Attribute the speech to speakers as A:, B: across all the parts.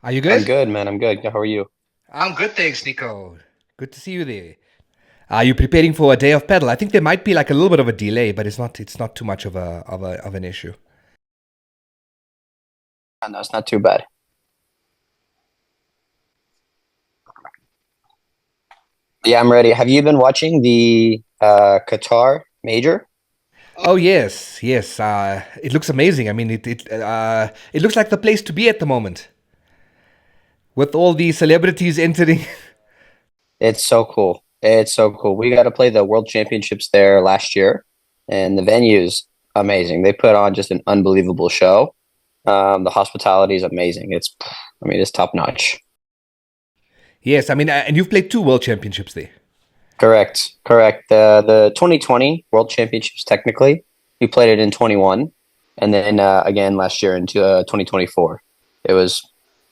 A: Are you
B: I'm
A: good?
B: good, man. I'm good. How are you?
A: I'm good, thanks, Nico. Good to see you there. Are you preparing for a day of paddle? I think there might be like a little bit of a delay, but it's not too much of an issue.
B: No, it's not too bad. Yeah, I'm ready. Have you been watching the Qatar Major?
A: Oh yes, yes. It looks amazing. I mean, it looks like the place to be at the moment with all the celebrities entering.
B: It's so cool. It's so cool. We got to play the World Championships there last year, and the venue's amazing. They put on just an unbelievable show. The hospitality is amazing. It's top notch.
A: Yes, I mean, and you've played two world championships there.
B: Correct, correct. The 2020 World Championships technically, we played it in 21, and then again last year into 2024. It was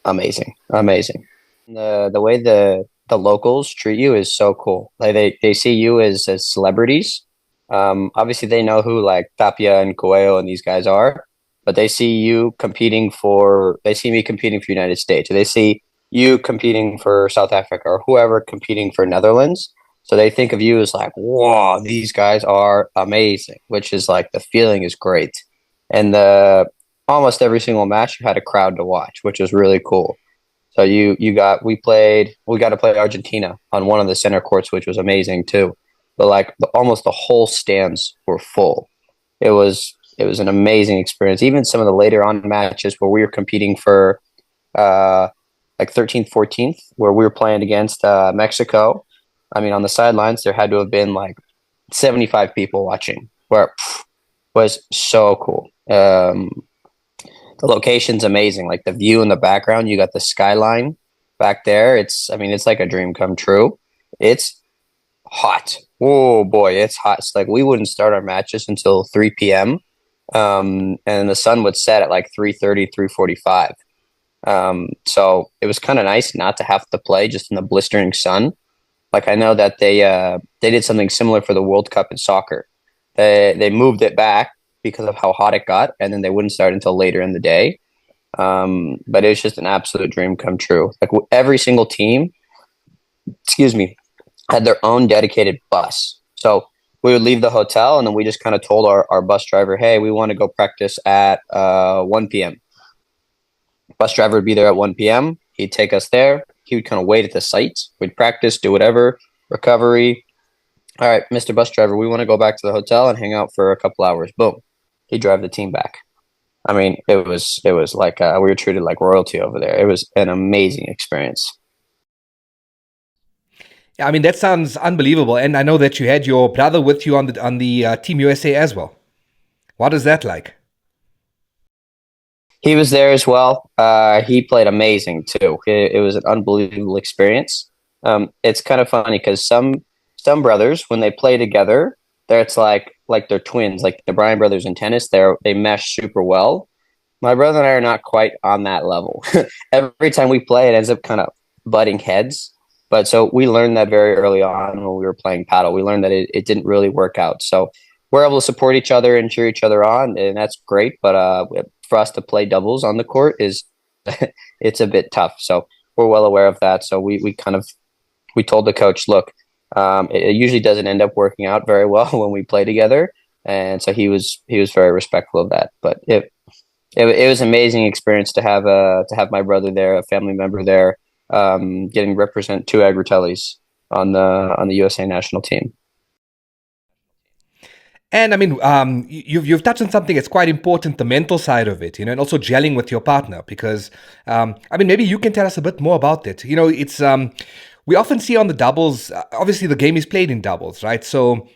B: amazing, amazing. The way the locals treat you is so cool. Like they see you as celebrities. Obviously they know who like Tapia and Coelho and these guys are, but they see me competing for United States. Or they see you competing for South Africa or whoever competing for Netherlands. So they think of you as like, whoa, these guys are amazing, which is like the feeling is great. And the almost every single match you had a crowd to watch, which was really cool. So we got to play Argentina on one of the center courts, which was amazing too. But like almost the whole stands were full. It was an amazing experience. Even some of the later on matches where we were competing for uh like 13th, 14th, where we were playing against Mexico. I mean, on the sidelines there had to have been like 75 people watching, where it was so cool. The location's amazing. Like the view in the background, you got the skyline back there. It's like a dream come true. It's hot. Oh boy, it's hot. It's like we wouldn't start our matches until 3 p.m. And the sun would set at like 3:30, 3:45. So it was kind of nice not to have to play just in the blistering sun. Like I know that they did something similar for the World Cup in soccer. They moved it back because of how hot it got, and then they wouldn't start until later in the day. But it was just an absolute dream come true. Like every single team, excuse me, had their own dedicated bus. So we would leave the hotel and then we just kind of told our bus driver, hey, we want to go practice at 1 p.m. Bus driver would be there at 1 p.m. He'd take us there. He would kind of wait at the site. We'd practice, do whatever, recovery. All right, Mr. Bus Driver, we want to go back to the hotel and hang out for a couple hours. Boom. He'd drive the team back. I mean, it was like we were treated like royalty over there. It was an amazing experience.
A: I mean, that sounds unbelievable. And I know that you had your brother with you on the Team USA as well. What is that like?
B: He was there as well. He played amazing too. It was an unbelievable experience. It's kind of funny because some brothers when they play together, it's like they're twins, like the Bryan brothers in tennis. They mesh super well. My brother and I are not quite on that level. Every time we play, it ends up kind of butting heads. But so we learned that very early on when we were playing paddle. We learned that it didn't really work out. So we're able to support each other and cheer each other on, and that's great. But for us to play doubles on the court is it's a bit tough. So we're well aware of that. So we told the coach, look, it usually doesn't end up working out very well when we play together, and so he was very respectful of that. But it was an amazing experience to have my brother there, a family member there, getting represent two Agritelleys on the USA national team.
A: And I mean, you've touched on something that's quite important, the mental side of it, and also gelling with your partner. Because I mean, maybe you can tell us a bit more about it. It's we often see on the doubles. Obviously, the game is played in doubles, right? So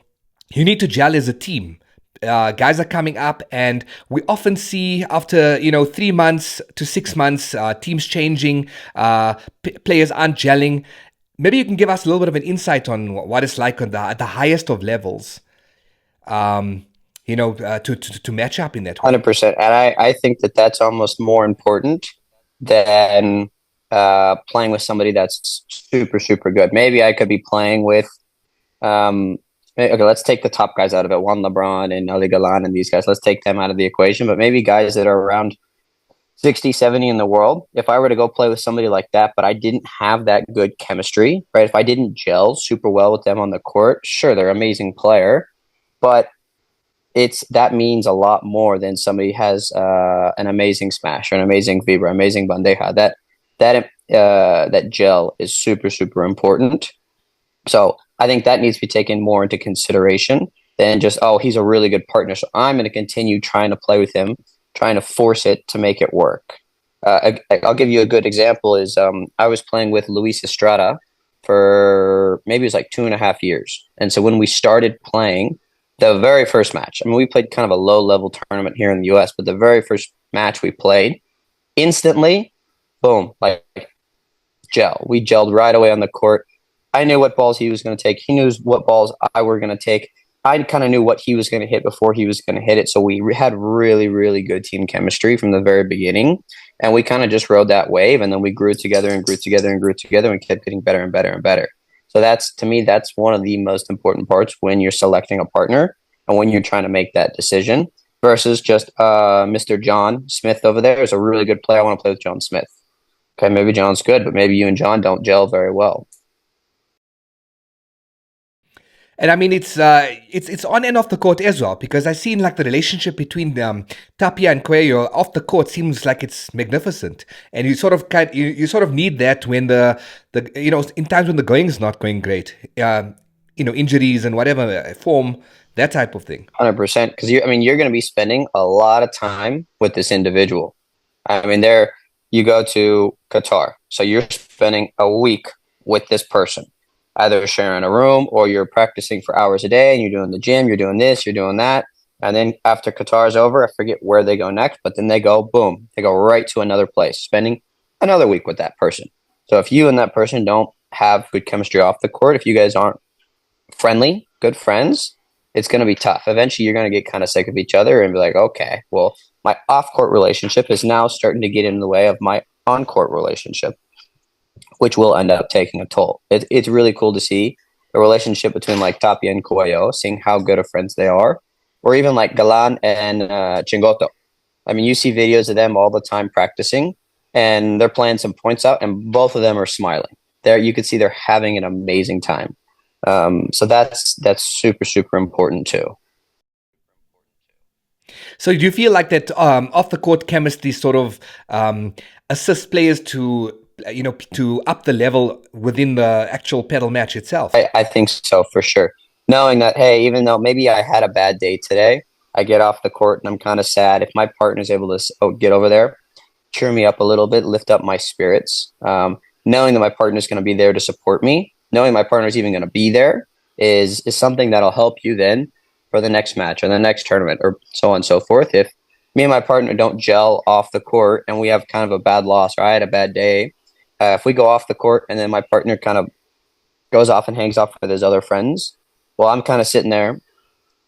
A: you need to gel as a team. Guys are coming up, and we often see after 3 months to 6 months, teams changing, players aren't gelling. Maybe you can give us a little bit of an insight on what it's like on the highest of levels um, to match up in that way.
B: 100%. And I think that that's almost more important than playing with somebody that's super, super good. Maybe I could be playing with, okay, let's take the top guys out of it. Juan LeBron and Ali Galan and these guys. Let's take them out of the equation. But maybe guys that are around 60, 70 in the world. If I were to go play with somebody like that, but I didn't have that good chemistry, right? If I didn't gel super well with them on the court, sure, they're an amazing player, but it's that means a lot more than somebody has an amazing smash or an amazing vibra, amazing bandeja. That gel is super super important. So I think that needs to be taken more into consideration than just, oh, he's a really good partner, so I'm going to continue trying to play with him, trying to force it to make it work. I'll give you a good example. Is I was playing with Luis Estrada for maybe it was like 2.5 years, and so when we started playing, the very first match, I mean, we played kind of a low level tournament here in the U.S., but the very first match we played, instantly, boom, like gel. We gelled right away on the court. I knew what balls he was going to take. He knew what balls I were going to take. I kind of knew what he was going to hit before he was going to hit it. So we had really, really good team chemistry from the very beginning. And we kind of just rode that wave. And then we grew together and grew together and grew together and kept getting better and better and better. So that's, to me, that's one of the most important parts when you're selecting a partner and when you're trying to make that decision versus just Mr. John Smith over there is a really good player. I want to play with John Smith. Okay, maybe John's good, but maybe you and John don't gel very well.
A: And I mean, it's on and off the court as well, because I've seen like the relationship between Tapia and Cuello off the court seems like it's magnificent, and you sort of need that when the in times when the going's not going great, injuries and whatever form, that type of thing.
B: 100%. Because you're going to be spending a lot of time with this individual. I mean, you go to Qatar, so you're spending a week with this person, either sharing a room or you're practicing for hours a day and you're doing the gym, you're doing this, you're doing that. And then after Qatar's over, I forget where they go next, but then they go, boom, they go right to another place, spending another week with that person. So if you and that person don't have good chemistry off the court, if you guys aren't friendly, good friends, it's going to be tough. Eventually, you're going to get kind of sick of each other and be like, okay, well, my off-court relationship is now starting to get in the way of my on-court relationship, which will end up taking a toll. It's really cool to see the relationship between like Tapia and Cuello, seeing how good of friends they are, or even like Galan and Chingoto. I mean, you see videos of them all the time practicing, and they're playing some points out, and both of them are smiling. There, you can see they're having an amazing time. So that's super super important too.
A: So do you feel like that off the court chemistry sort of assists players to to up the level within the actual pedal match itself?
B: I think so for sure. Knowing that, hey, even though maybe I had a bad day today, I get off the court and I'm kind of sad. If my partner's able to get over there, cheer me up a little bit, lift up my spirits. Knowing that my partner's going to be there to support me, knowing my partner's even going to be there is something that'll help you then for the next match or the next tournament or so on and so forth. If me and my partner don't gel off the court and we have kind of a bad loss or I had a bad day, if we go off the court and then my partner kind of goes off and hangs off with his other friends, well, I'm kind of sitting there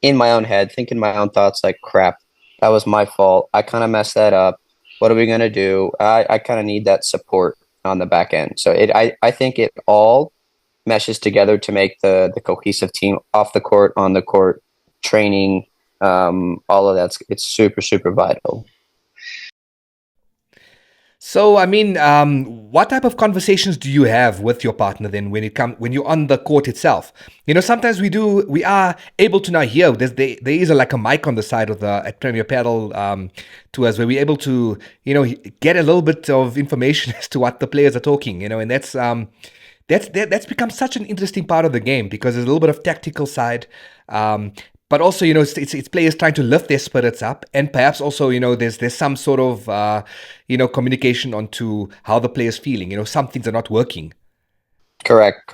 B: in my own head thinking my own thoughts like, crap, that was my fault. I kind of messed that up. What are we going to do? I kind of need that support on the back end. So I think it all meshes together to make the cohesive team off the court, on the court, training, all of that. It's super, super vital.
A: So, I mean, what type of conversations do you have with your partner then when you're on the court itself? Sometimes we are able to now hear there is like a mic on the side of the at Premier Padel to us where we're able to get a little bit of information as to what the players are talking, and that's become such an interesting part of the game because there's a little bit of tactical side. But also, it's players trying to lift their spirits up, and perhaps also, there's some sort of, communication onto how the player's feeling. Some things are not working.
B: Correct.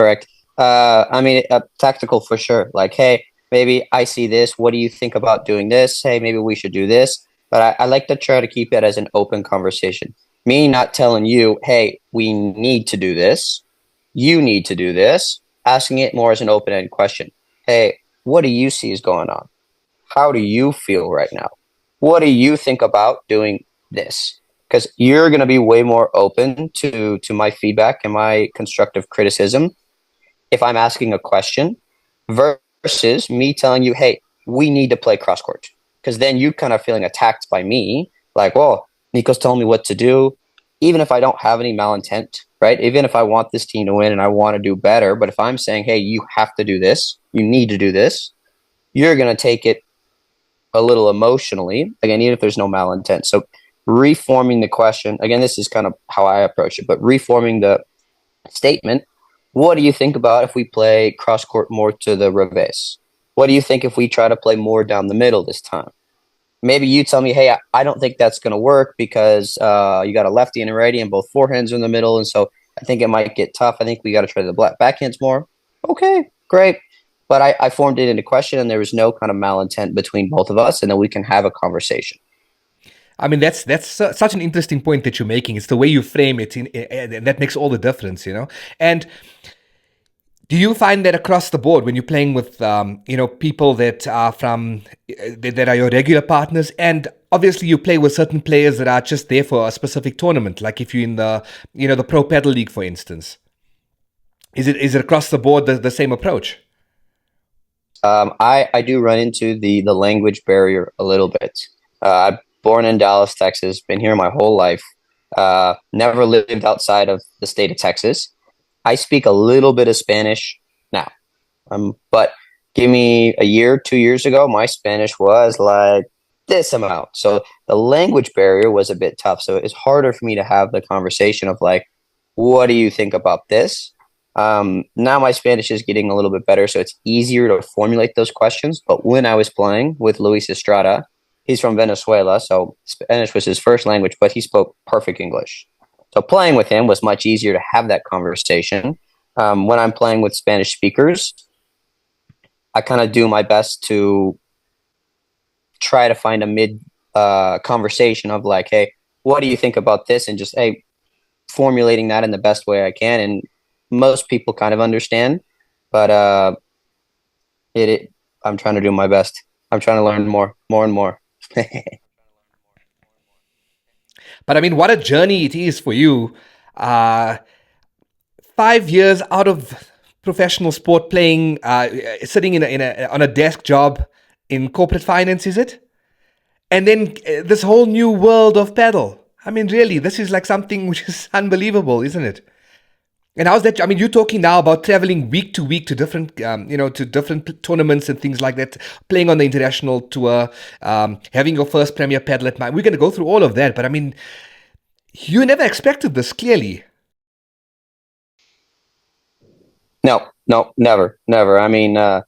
B: Tactical for sure. Like, hey, maybe I see this. What do you think about doing this? Hey, maybe we should do this. But I like to try to keep it as an open conversation. Me not telling you, hey, we need to do this. You need to do this. Asking it more as an open-ended question. Hey, what do you see is going on? How do you feel right now? What do you think about doing this? Because you're going to be way more open to my feedback and my constructive criticism if I'm asking a question versus me telling you, hey, we need to play cross court. Because then you kind of feeling attacked by me, like, well, Nico's telling me what to do, even if I don't have any malintent, right? Even if I want this team to win and I want to do better, but if I'm saying, hey, you have to do this, you need to do this, you're going to take it a little emotionally, again, even if there's no malintent. So reforming the question, again, this is kind of how I approach it, but reforming the statement, what do you think about if we play cross court more to the revés? What do you think if we try to play more down the middle this time? Maybe you tell me, hey, I don't think that's going to work because you got a lefty and a righty and both forehands are in the middle. And so I think it might get tough. I think we got to try the backhands more. Okay, great. But I formed it into question and there was no kind of malintent between both of us. And then we can have a conversation.
A: I mean, that's such an interesting point that you're making. It's the way you frame it, and that makes all the difference, you know. And do you find that across the board when you're playing with, people that are that are your regular partners, and obviously you play with certain players that are just there for a specific tournament, like if you're in the Pro Padel League, for instance, is it across the board the same approach?
B: I do run into the language barrier a little bit. I'm born in Dallas, Texas, been here my whole life. Never lived outside of the state of Texas. I speak a little bit of Spanish now, but give me a year, 2 years ago, my Spanish was like this amount. So the language barrier was a bit tough. So it's harder for me to have the conversation of like, what do you think about this? Now my Spanish is getting a little bit better, so it's easier to formulate those questions. But when I was playing with Luis Estrada, he's from Venezuela, so Spanish was his first language, but he spoke perfect English. So playing with him was much easier to have that conversation. When I'm playing with Spanish speakers, I kind of do my best to try to find a mid conversation of like, hey, what do you think about this? And just, hey, formulating that in the best way I can. And most people kind of understand, but I'm trying to do my best. I'm trying to learn more and more.
A: But I mean, what a journey it is for you. Uh, 5 years out of professional sport playing, sitting on a desk job in corporate finance, is it? And then this whole new world of paddle. I mean, really, this is like something which is unbelievable, isn't it? And how's that? I mean, you're talking now about traveling week to week to different, to different tournaments and things like that, playing on the international tour, having your first Premier Paddle at mine. We're going to go through all of that, but I mean, you never expected this, clearly.
B: No, never. I mean, the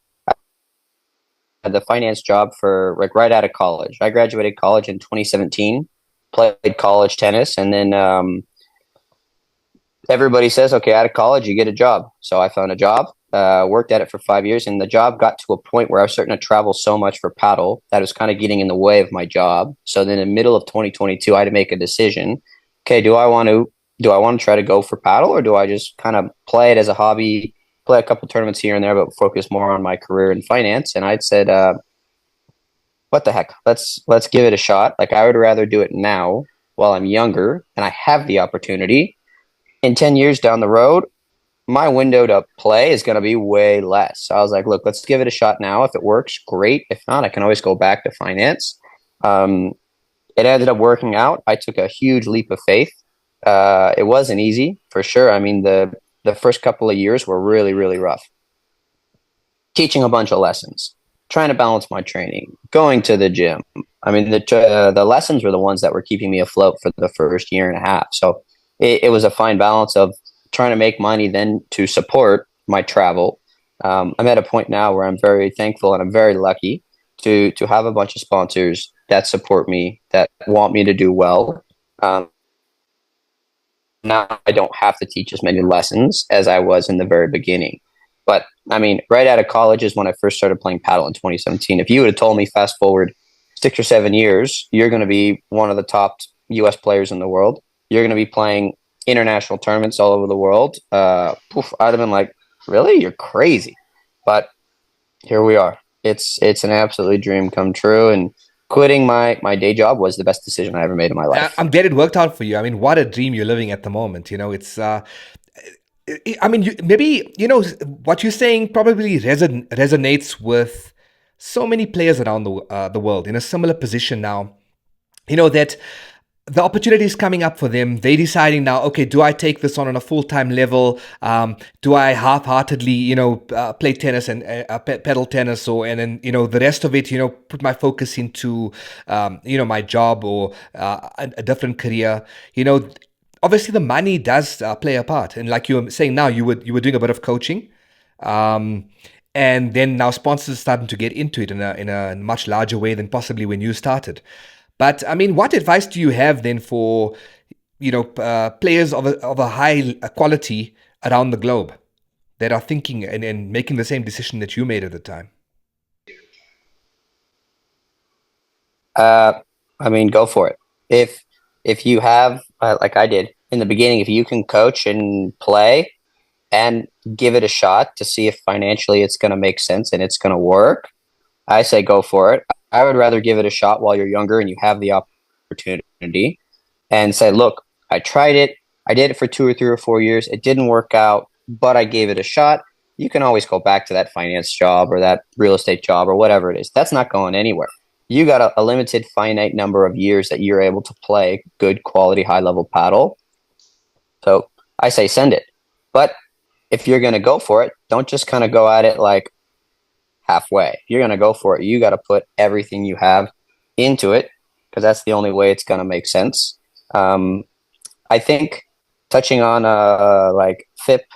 B: finance job for like right out of college. I graduated college in 2017, played college tennis, and then everybody says, okay, out of college, you get a job. So I found a job, worked at it for 5 years, and the job got to a point where I was starting to travel so much for paddle that it was kind of getting in the way of my job. So then in the middle of 2022, I had to make a decision. Okay, do I want to try to go for paddle, or do I just kind of play it as a hobby, play a couple tournaments here and there, but focus more on my career in finance? And I'd said, what the heck? Let's give it a shot. Like I would rather do it now while I'm younger and I have the opportunity. In 10 years down the road, my window to play is going to be way less. So I was like, look, let's give it a shot now. If it works, great. If not, I can always go back to finance. It ended up working out. I took a huge leap of faith. It wasn't easy, for sure. I mean, the first couple of years were really, really rough. Teaching a bunch of lessons, trying to balance my training, going to the gym. I mean, the lessons were the ones that were keeping me afloat for the first year and a half. So it was a fine balance of trying to make money then to support my travel. I'm at a point now where I'm very thankful and I'm very lucky to have a bunch of sponsors that support me, that want me to do well. Now I don't have to teach as many lessons as I was in the very beginning. But I mean, right out of college is when I first started playing paddle in 2017. If you would have told me fast forward 6 or 7 years, you're going to be one of the top US players in the world, you're going to be playing international tournaments all over the world, I'd have been like, really? You're crazy. But here we are. It's an absolute dream come true. And quitting my day job was the best decision I ever made in my life.
A: I'm glad it worked out for you. I mean, what a dream you're living at the moment. You know, it's. I mean, maybe what you're saying probably resonates with so many players around the world in a similar position now. You know that the opportunity is coming up for them. They're deciding now, okay, do I take this on a full-time level? Do I half-heartedly, play tennis and pedal tennis, or and then the rest of it, put my focus into, my job or a different career. You know, Obviously the money does play a part, and like you were saying, now you were doing a bit of coaching. Um, and then now sponsors are starting to get into it in a much larger way than possibly when you started. But I mean, what advice do you have then for players of a high quality around the globe that are thinking and making the same decision that you made at the time?
B: Uh, I mean, go for it. If you have, like I did in the beginning, if you can coach and play and give it a shot to see if financially it's going to make sense and it's going to work, I say go for it. I would rather give it a shot while you're younger and you have the opportunity and say, look, I tried it. I did it for 2 or 3 or 4 years. It didn't work out, but I gave it a shot. You can always go back to that finance job or that real estate job or whatever it is. That's not going anywhere. You got a limited finite number of years that you're able to play good quality high level paddle. So I say send it. But if you're going to go for it, don't just kind of go at it like halfway. If you're going to go for it, you got to put everything you have into it because that's the only way it's going to make sense. Um, I think touching on like FIP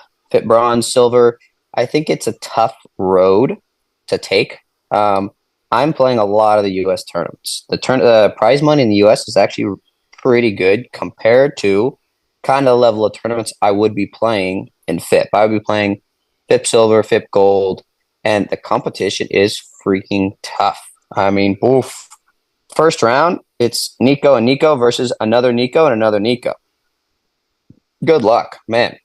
B: bronze, silver, I think it's a tough road to take. I'm playing a lot of the U.S. tournaments. The prize money in the U.S. is actually pretty good compared to kind of the level of tournaments I would be playing in FIP. I would be playing FIP silver, FIP gold, and the competition is freaking tough. I mean, oof. First round, it's Nico and Nico versus another Nico and another Nico. Good luck, man.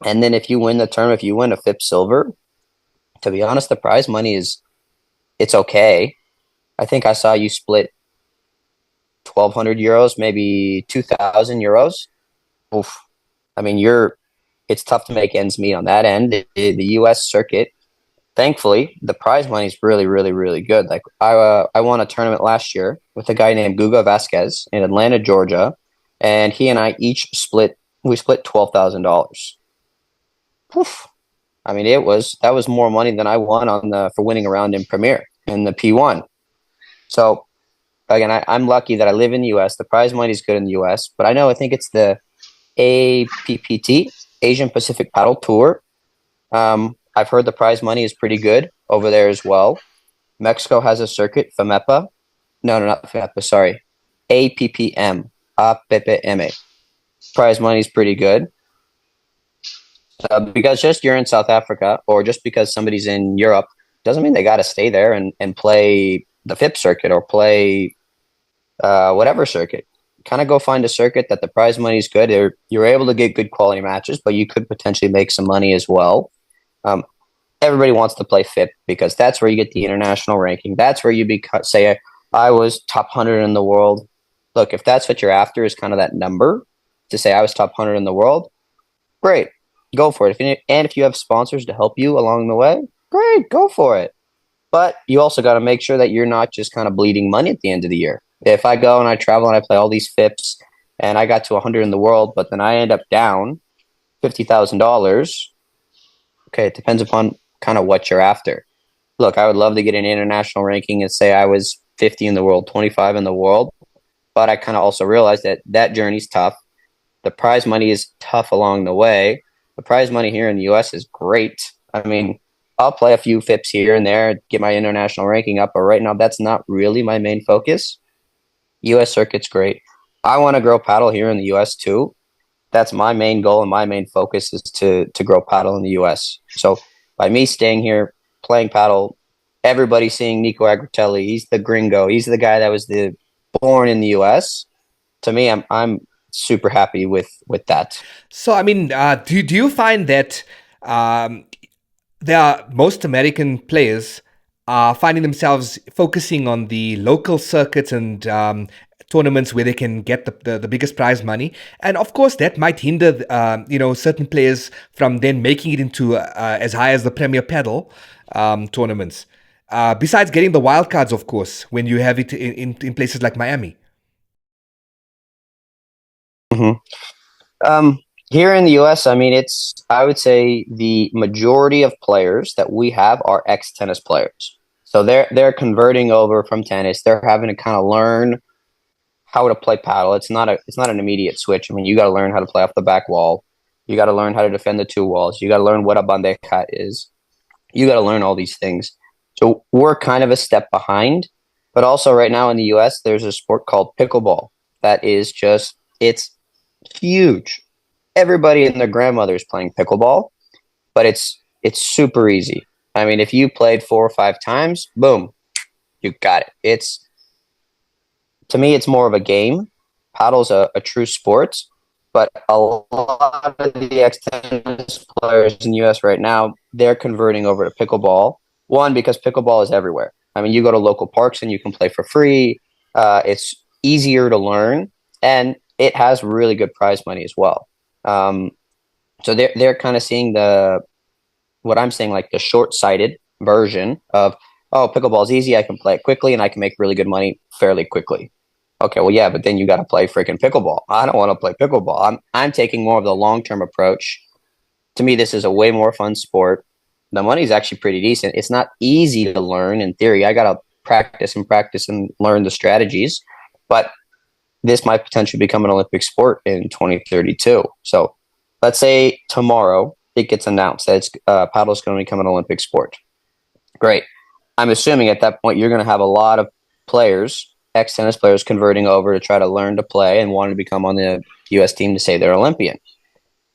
B: And then if you win the tournament, if you win a FIP silver, to be honest, the prize money it's okay. I think I saw you split 1,200 euros, maybe 2,000 euros. Oof. I mean, it's tough to make ends meet on that end. The U.S. circuit, thankfully, the prize money is really, really, really good. Like I won a tournament last year with a guy named Guga Vasquez in Atlanta, Georgia, and he and I each split. We split $12,000. I mean, that was more money than I won for winning a round in Premier in the P1. So again, I'm lucky that I live in the U.S. The prize money is good in the U.S., but I think it's the APPT, Asian Pacific Paddle Tour. I've heard the prize money is pretty good over there as well. Mexico has a circuit, FAMEPA. No, not FAMEPA, sorry. APPM, APPM. Prize money is pretty good. Because just you're in South Africa or just because somebody's in Europe doesn't mean they got to stay there and play the FIP circuit or play whatever circuit. Kind of go find a circuit that the prize money is good. You're able to get good quality matches, but you could potentially make some money as well. Everybody wants to play FIP because that's where you get the international ranking. That's where you say, I was top 100 in the world. Look, if that's what you're after is kind of that number to say I was top 100 in the world, great. Go for it. If you have sponsors to help you along the way, great, go for it. But you also got to make sure that you're not just kind of bleeding money at the end of the year. If I go and I travel and I play all these FIPs and I got to 100 in the world, but then I end up down $50,000, okay, it depends upon kind of what you're after. Look, I would love to get an international ranking and say I was 50 in the world, 25 in the world, but I kind of also realized that journey's tough. The prize money is tough along the way. The prize money here in the U.S. is great. I mean, I'll play a few FIPs here and there, get my international ranking up, but right now that's not really my main focus. U.S. circuit's great. I want to grow paddle here in the U.S. too. That's my main goal and my main focus is to grow paddle in the U.S. So by me staying here, playing paddle, everybody seeing Nico Agritelley, he's the gringo. He's the guy that was born in the U.S. To me, I'm super happy with that.
A: So, I mean, do you find that there are most American players are finding themselves focusing on the local circuits and tournaments where they can get the biggest prize money, and of course that might hinder certain players from then making it into as high as the Premier Padel tournaments. Besides getting the wild cards, of course, when you have it in places like Miami.
B: hmm Um, Here in the U.S., I mean, I would say the majority of players that we have are ex-tennis players. So they're converting over from tennis. They're having to kind of learn how to play paddle. It's not an immediate switch. I mean, you got to learn how to play off the back wall. You got to learn how to defend the two walls. You got to learn what a bandeja is. You got to learn all these things. So we're kind of a step behind. But also right now in the US, there's a sport called pickleball that is just it's huge. Everybody and their grandmother is playing pickleball, but it's super easy. I mean, if you played 4 or 5 times, boom, you got it. It's To me, it's more of a game. Paddle's a true sport, but a lot of the ex-tennis players in the U.S. right now, they're converting over to pickleball. One, because pickleball is everywhere. I mean, you go to local parks and you can play for free. It's easier to learn, and it has really good prize money as well. Um, so they're kind of seeing the what I'm saying, like the short-sighted version of, oh, pickleball is easy. I can play it quickly, and I can make really good money fairly quickly. Okay, well, yeah, but then you got to play freaking pickleball. I don't want to play pickleball. I'm taking more of the long term approach. To me, this is a way more fun sport. The money's actually pretty decent. It's not easy to learn in theory. I got to practice and learn the strategies, but this might potentially become an Olympic sport in 2032. So let's say tomorrow it gets announced that paddle is going to become an Olympic sport. Great. I'm assuming at that point you're going to have a lot of players, ex-tennis players, converting over to try to learn to play and wanting to become on the U.S. team to say they're Olympian.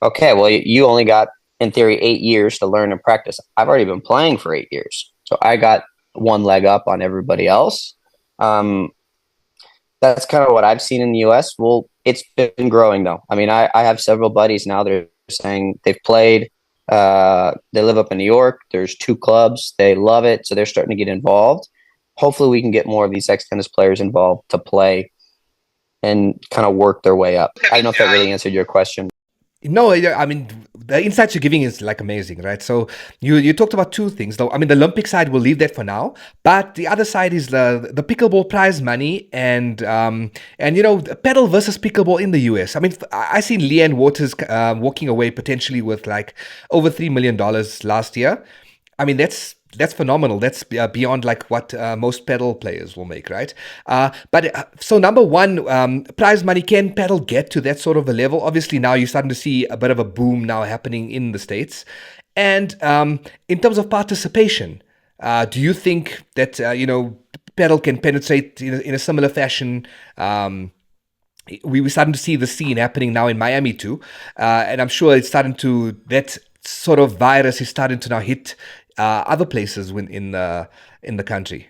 B: Okay, well, you only got, in theory, 8 years to learn and practice. I've already been playing for 8 years, so I got one leg up on everybody else. Um, that's kind of what I've seen in the U.S. Well, it's been growing, though. I mean, I have several buddies now that are saying they've played. They live up in New York. There's 2 clubs. They love it, so they're starting to get involved. Hopefully, we can get more of these ex-tennis players involved to play and kind of work their way up. I don't know if that really answered your question.
A: No, yeah, I mean the insights you're giving is like amazing, right? So you talked about two things, though. I mean, the Olympic side, we'll leave that for now, but the other side is the pickleball prize money and the pedal versus pickleball in the US. I mean, I seen Leanne Waters walking away potentially with like over $3 million last year. I mean, that's phenomenal. That's beyond like what most pedal players will make, right? But so number one, prize money, can pedal get to that sort of a level? Obviously, now you're starting to see a bit of a boom now happening in the States. And in terms of participation, do you think that pedal can penetrate in a similar fashion? We're starting to see the scene happening now in Miami too, and I'm sure it's starting to that sort of virus is starting to now hit other places in the country.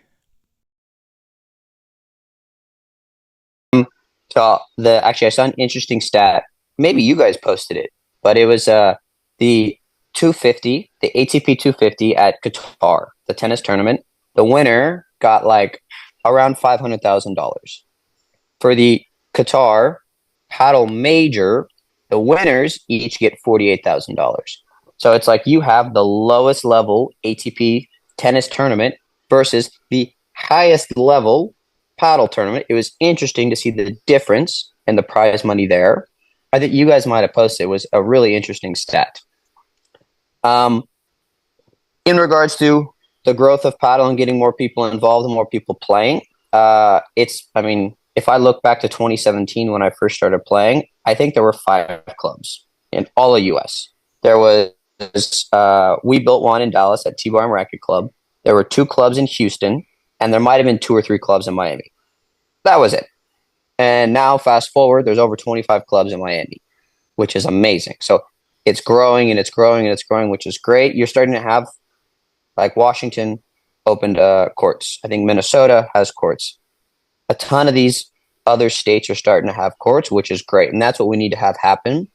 B: So the actually, I saw an interesting stat. Maybe you guys posted it, but it was the 250, the ATP 250 at Qatar, the tennis tournament. The winner got like around $500,000. For the Qatar paddle major, the winners each get $48,000. So it's like you have the lowest level ATP tennis tournament versus the highest level paddle tournament. It was interesting to see the difference in the prize money there. I think you guys might have posted. It was a really interesting stat. Um, in regards to the growth of paddle and getting more people involved and more people playing, I mean, if I look back to 2017 when I first started playing, I think there were 5 clubs in all of US. There was, we built one in Dallas at T-Bar and Racket Club. There were 2 clubs in Houston, and there might have been 2 or 3 clubs in Miami. That was it. And now, fast forward, there's over 25 clubs in Miami, which is amazing. So it's growing and it's growing and it's growing, which is great. You're starting to have, like, Washington opened courts. I think Minnesota has courts. A ton of these other states are starting to have courts, which is great. And that's what we need to have happen.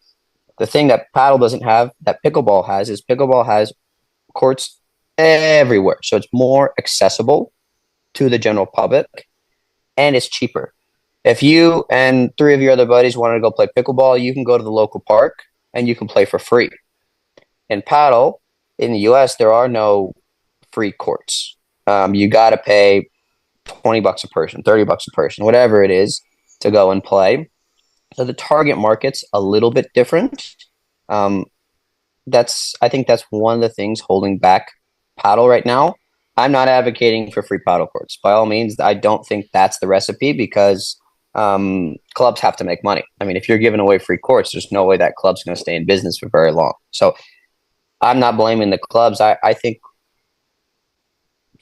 B: The thing that paddle doesn't have, that pickleball has, is pickleball has courts everywhere. So it's more accessible to the general public and it's cheaper. If you and 3 of your other buddies wanted to go play pickleball, you can go to the local park and you can play for free. In paddle, in the US, there are no free courts. You got to pay $20 a person, $30 a person, whatever it is, to go and play. So the target market's a little bit different. Um, I think that's one of the things holding back paddle right now. I'm not advocating for free paddle courts. By all means, I don't think that's the recipe because clubs have to make money. I mean, if you're giving away free courts, there's no way that club's going to stay in business for very long. So I'm not blaming the clubs. I think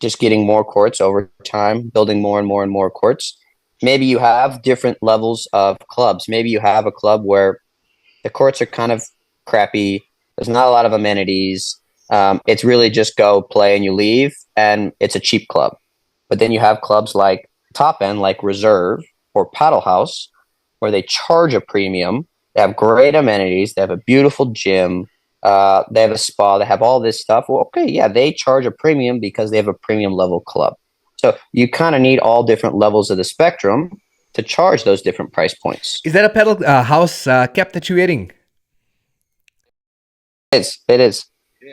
B: just getting more courts over time, building more and more and more courts. Maybe you have different levels of clubs. Maybe you have a club where the courts are kind of crappy. There's not a lot of amenities. It's really just go play and you leave, and it's a cheap club. But then you have clubs like top end, like Reserve or Paddle House, where they charge a premium. They have great amenities. They have a beautiful gym. They have a spa. They have all this stuff. Well, okay, yeah, they charge a premium because they have a premium level club. So you kind of need all different levels of the spectrum to charge those different price points.
A: Is that a Padel House cap that you're wearing?
B: It is. It is.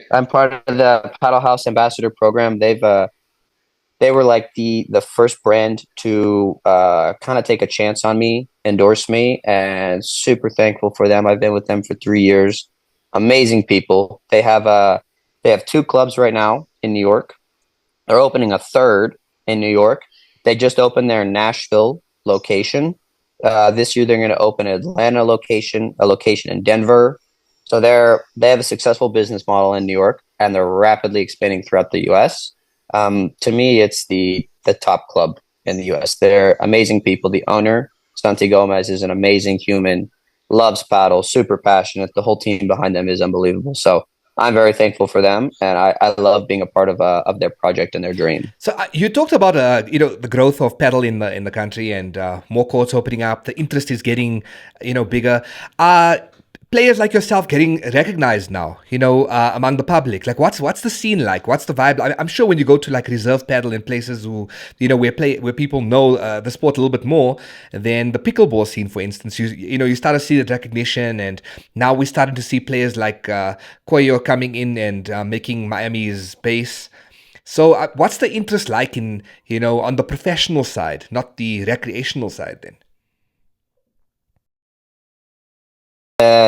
B: I'm part of the Paddle House Ambassador program. They were like the first brand to kind of take a chance on me, endorse me, and super thankful for them. I've been with them for 3 years. Amazing people. They have two clubs right now in New York. They're opening a third in New York. They just opened their Nashville location. This year they're going to open an Atlanta location, a location in Denver. So they have a successful business model in New York, and they're rapidly expanding throughout the U.S. To me, it's the top club in the U.S. They're amazing people. The owner, Santi Gomez, is an amazing human, loves paddle, super passionate. The whole team behind them is unbelievable. So I'm very thankful for them, and I love being a part of their project and their dream.
A: So you talked about the growth of paddle in the country and more courts opening up. The interest is getting bigger. Players like yourself getting recognized now, among the public. Like, what's the scene like? What's the vibe? I'm sure when you go to like reserve paddle in places where people know the sport a little bit more than the pickleball scene, for instance, you start to see the recognition, and now we're starting to see players like Koyo coming in and making Miami's base. So, what's the interest like in on the professional side, not the recreational side, then?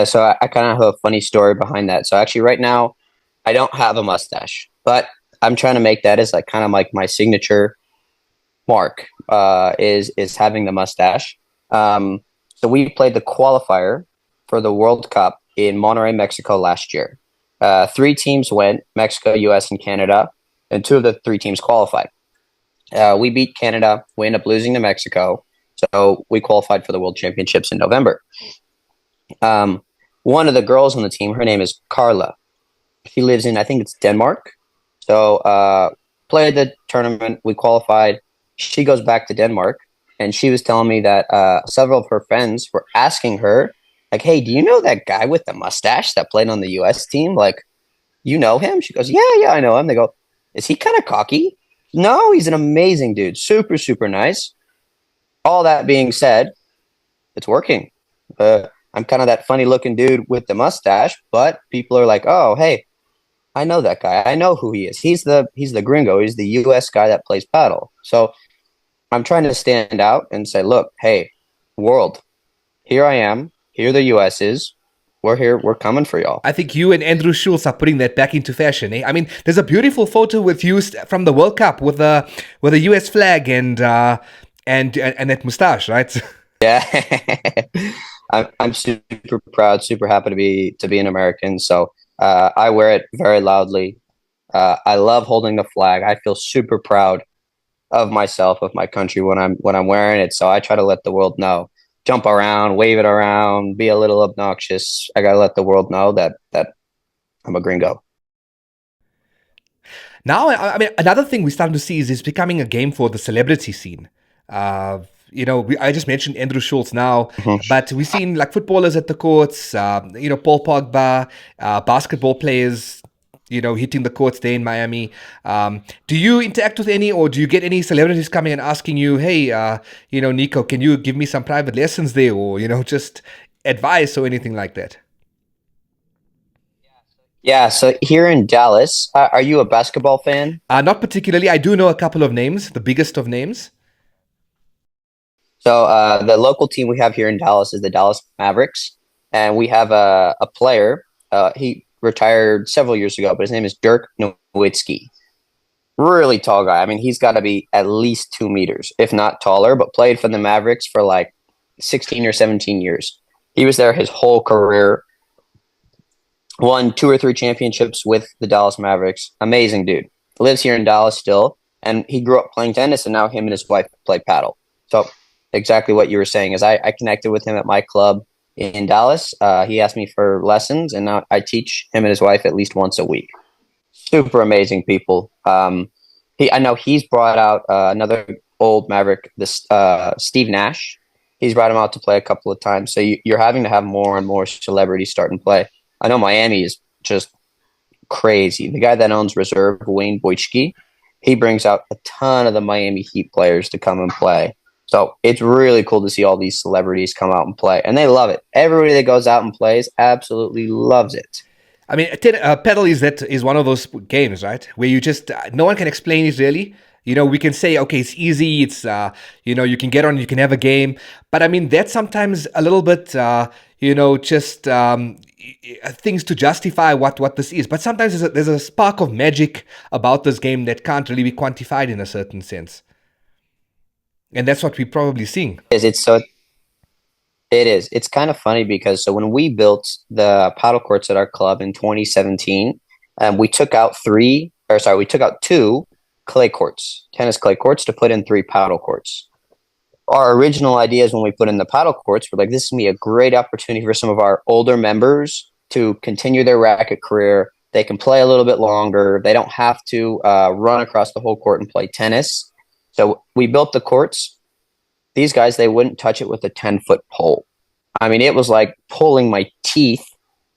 B: So I kind of have a funny story behind that. So actually, right now, I don't have a mustache, but I'm trying to make that as like kind of like my signature mark. Is having the mustache. So we played the qualifier for the World Cup in Monterrey, Mexico last year. Three teams went: Mexico, U.S., and Canada, and two of the three teams qualified. We beat Canada. We ended up losing to Mexico, so we qualified for the World Championships in November. One of the girls on the team, her name is Carla. She lives in, I think it's Denmark. So played the tournament. We qualified. She goes back to Denmark, and she was telling me that several of her friends were asking her, like, "Hey, do you know that guy with the mustache that played on the U.S. team? Like, you know him?" She goes, "Yeah, yeah, I know him." They go, "Is he kind of cocky?" No, he's an amazing dude. Super, super nice. All that being said, it's working. I'm kind of that funny looking dude with the mustache, but people are like, "Oh, hey, I know that guy. I know who he is. He's the gringo. He's the US guy that plays paddle." So I'm trying to stand out and say, "Look, hey, world, here I am. Here the US is. We're here. We're coming for y'all."
A: I think you and Andrew Schulz are putting that back into fashion. I mean, there's a beautiful photo with you from the World Cup with a US flag and that mustache, right?
B: Yeah. I'm super proud, super happy to be an American. So I wear it very loudly. I love holding the flag. I feel super proud of myself, of my country when I'm wearing it. So I try to let the world know. Jump around, wave it around, be a little obnoxious. I gotta let the world know that I'm a gringo.
A: Now, I mean, another thing we're starting to see is it's becoming a game for the celebrity scene. I just mentioned Andrew Schultz now,
B: Mhm.
A: but we've seen like footballers at the courts, Paul Pogba, basketball players, hitting the courts there in Miami. Do you interact with any, or do you get any celebrities coming and asking you, hey, Nico, can you give me some private lessons there, or, just advice or anything like that?
B: Yeah. So here in Dallas, are you a basketball fan?
A: Not particularly. I do know a couple of names, the biggest of names.
B: So the local team we have here in Dallas is the Dallas Mavericks, and we have a player. He retired several years ago, but his name is Dirk Nowitzki. Really tall guy. I mean, he's got to be at least 2 meters, if not taller, but played for the Mavericks for like 16 or 17 years. He was there his whole career, won 2 or 3 championships with the Dallas Mavericks. Amazing dude. Lives here in Dallas still, and he grew up playing tennis, and now him and his wife play paddle. So exactly what you were saying is I connected with him at my club in Dallas. He asked me for lessons, and now I teach him and his wife at least once a week. Super amazing people. I know he's brought out another old Maverick, this Steve Nash. He's brought him out to play a couple of times. So you're having to have more and more celebrities start and play. I know Miami is just crazy. The guy that owns Reserve, Wayne Boychke, he brings out a ton of the Miami Heat players to come and play. So it's really cool to see all these celebrities come out and play, and they love it. Everybody that goes out and plays absolutely loves it.
A: I mean, Padel is one of those games, right? Where you just no one can explain it really. We can say, okay, it's easy. It's you can get on, you can have a game. But I mean, that's sometimes a little bit, just things to justify what this is. But sometimes there's a spark of magic about this game that can't really be quantified in a certain sense, and that's what we're probably seeing.
B: It is. It's kind of funny because so when we built the paddle courts at our club in 2017, we took out two clay courts, tennis clay courts, to put in three paddle courts. Our original ideas when we put in the paddle courts were like, this is going to be a great opportunity for some of our older members to continue their racket career. They can play a little bit longer. They don't have to run across the whole court and play tennis. So we built the courts. These guys, they wouldn't touch it with a 10-foot pole. I mean, it was like pulling my teeth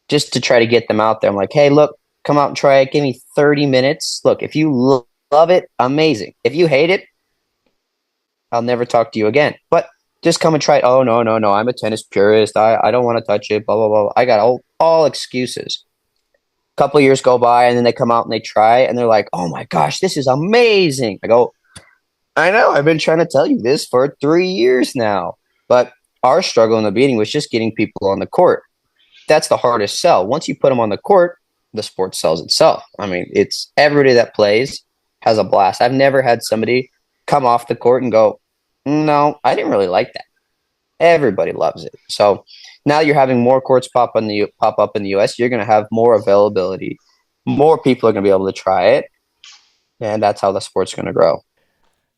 B: just to try to get them out there. I'm like, hey, look, come out and try it. Give me 30 minutes. Look, if you love it, amazing. If you hate it, I'll never talk to you again. But just come and try it. Oh, no, no, no. I'm a tennis purist. I don't want to touch it, blah, blah, blah. I got all excuses. A couple of years go by, and then they come out and they try, and they're like, oh, my gosh, this is amazing. I go, I know. I've been trying to tell you this for 3 years now. But our struggle in the beginning was just getting people on the court. That's the hardest sell. Once you put them on the court, the sport sells itself. I mean, it's everybody that plays has a blast. I've never had somebody come off the court and go, no, I didn't really like that. Everybody loves it. So now you're having more courts pop up in the US. You're going to have more availability. More people are going to be able to try it. And that's how the sport's going to grow.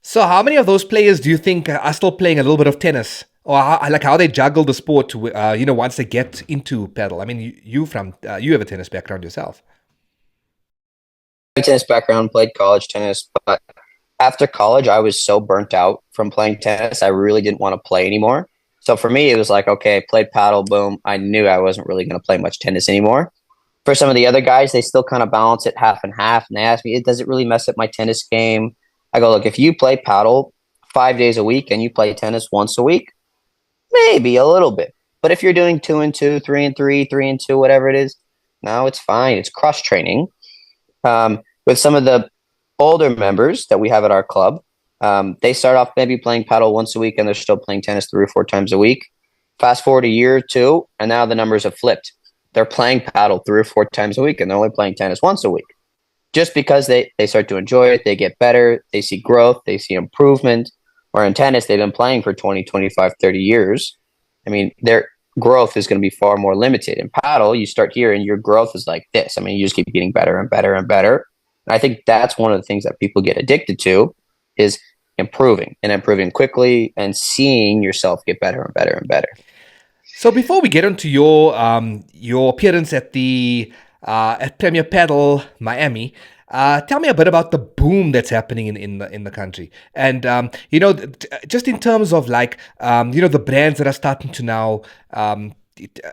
A: So how many of those players do you think are still playing a little bit of tennis? Or how they juggle the sport, once they get into paddle? I mean, you have a tennis background yourself.
B: I have a tennis background, played college tennis, but after college, I was so burnt out from playing tennis, I really didn't want to play anymore. So for me, it was like, okay, played paddle, boom. I knew I wasn't really going to play much tennis anymore. For some of the other guys, they still kind of balance it half and half. And they ask me, does it really mess up my tennis game? I go, look, if you play paddle 5 days a week and you play tennis once a week, maybe a little bit. But if you're doing 2 and 2, 3 and 3, 3 and 2, whatever it is, no, it's fine. It's cross training. With some of the older members that we have at our club, they start off maybe playing paddle once a week and they're still playing tennis 3 or 4 times a week. Fast forward a year or two, and now the numbers have flipped. They're playing paddle 3 or 4 times a week and they're only playing tennis once a week. Just because they start to enjoy it, they get better, they see growth, they see improvement. Or in tennis, they've been playing for 20, 25, 30 years. I mean, their growth is going to be far more limited. In paddle, you start here and your growth is like this. I mean, you just keep getting better and better and better. And I think that's one of the things that people get addicted to is improving and improving quickly and seeing yourself get better and better and better.
A: So before we get into your appearance at Premier Padel Miami, tell me a bit about the boom that's happening in the country, and just in terms of the brands that are starting to now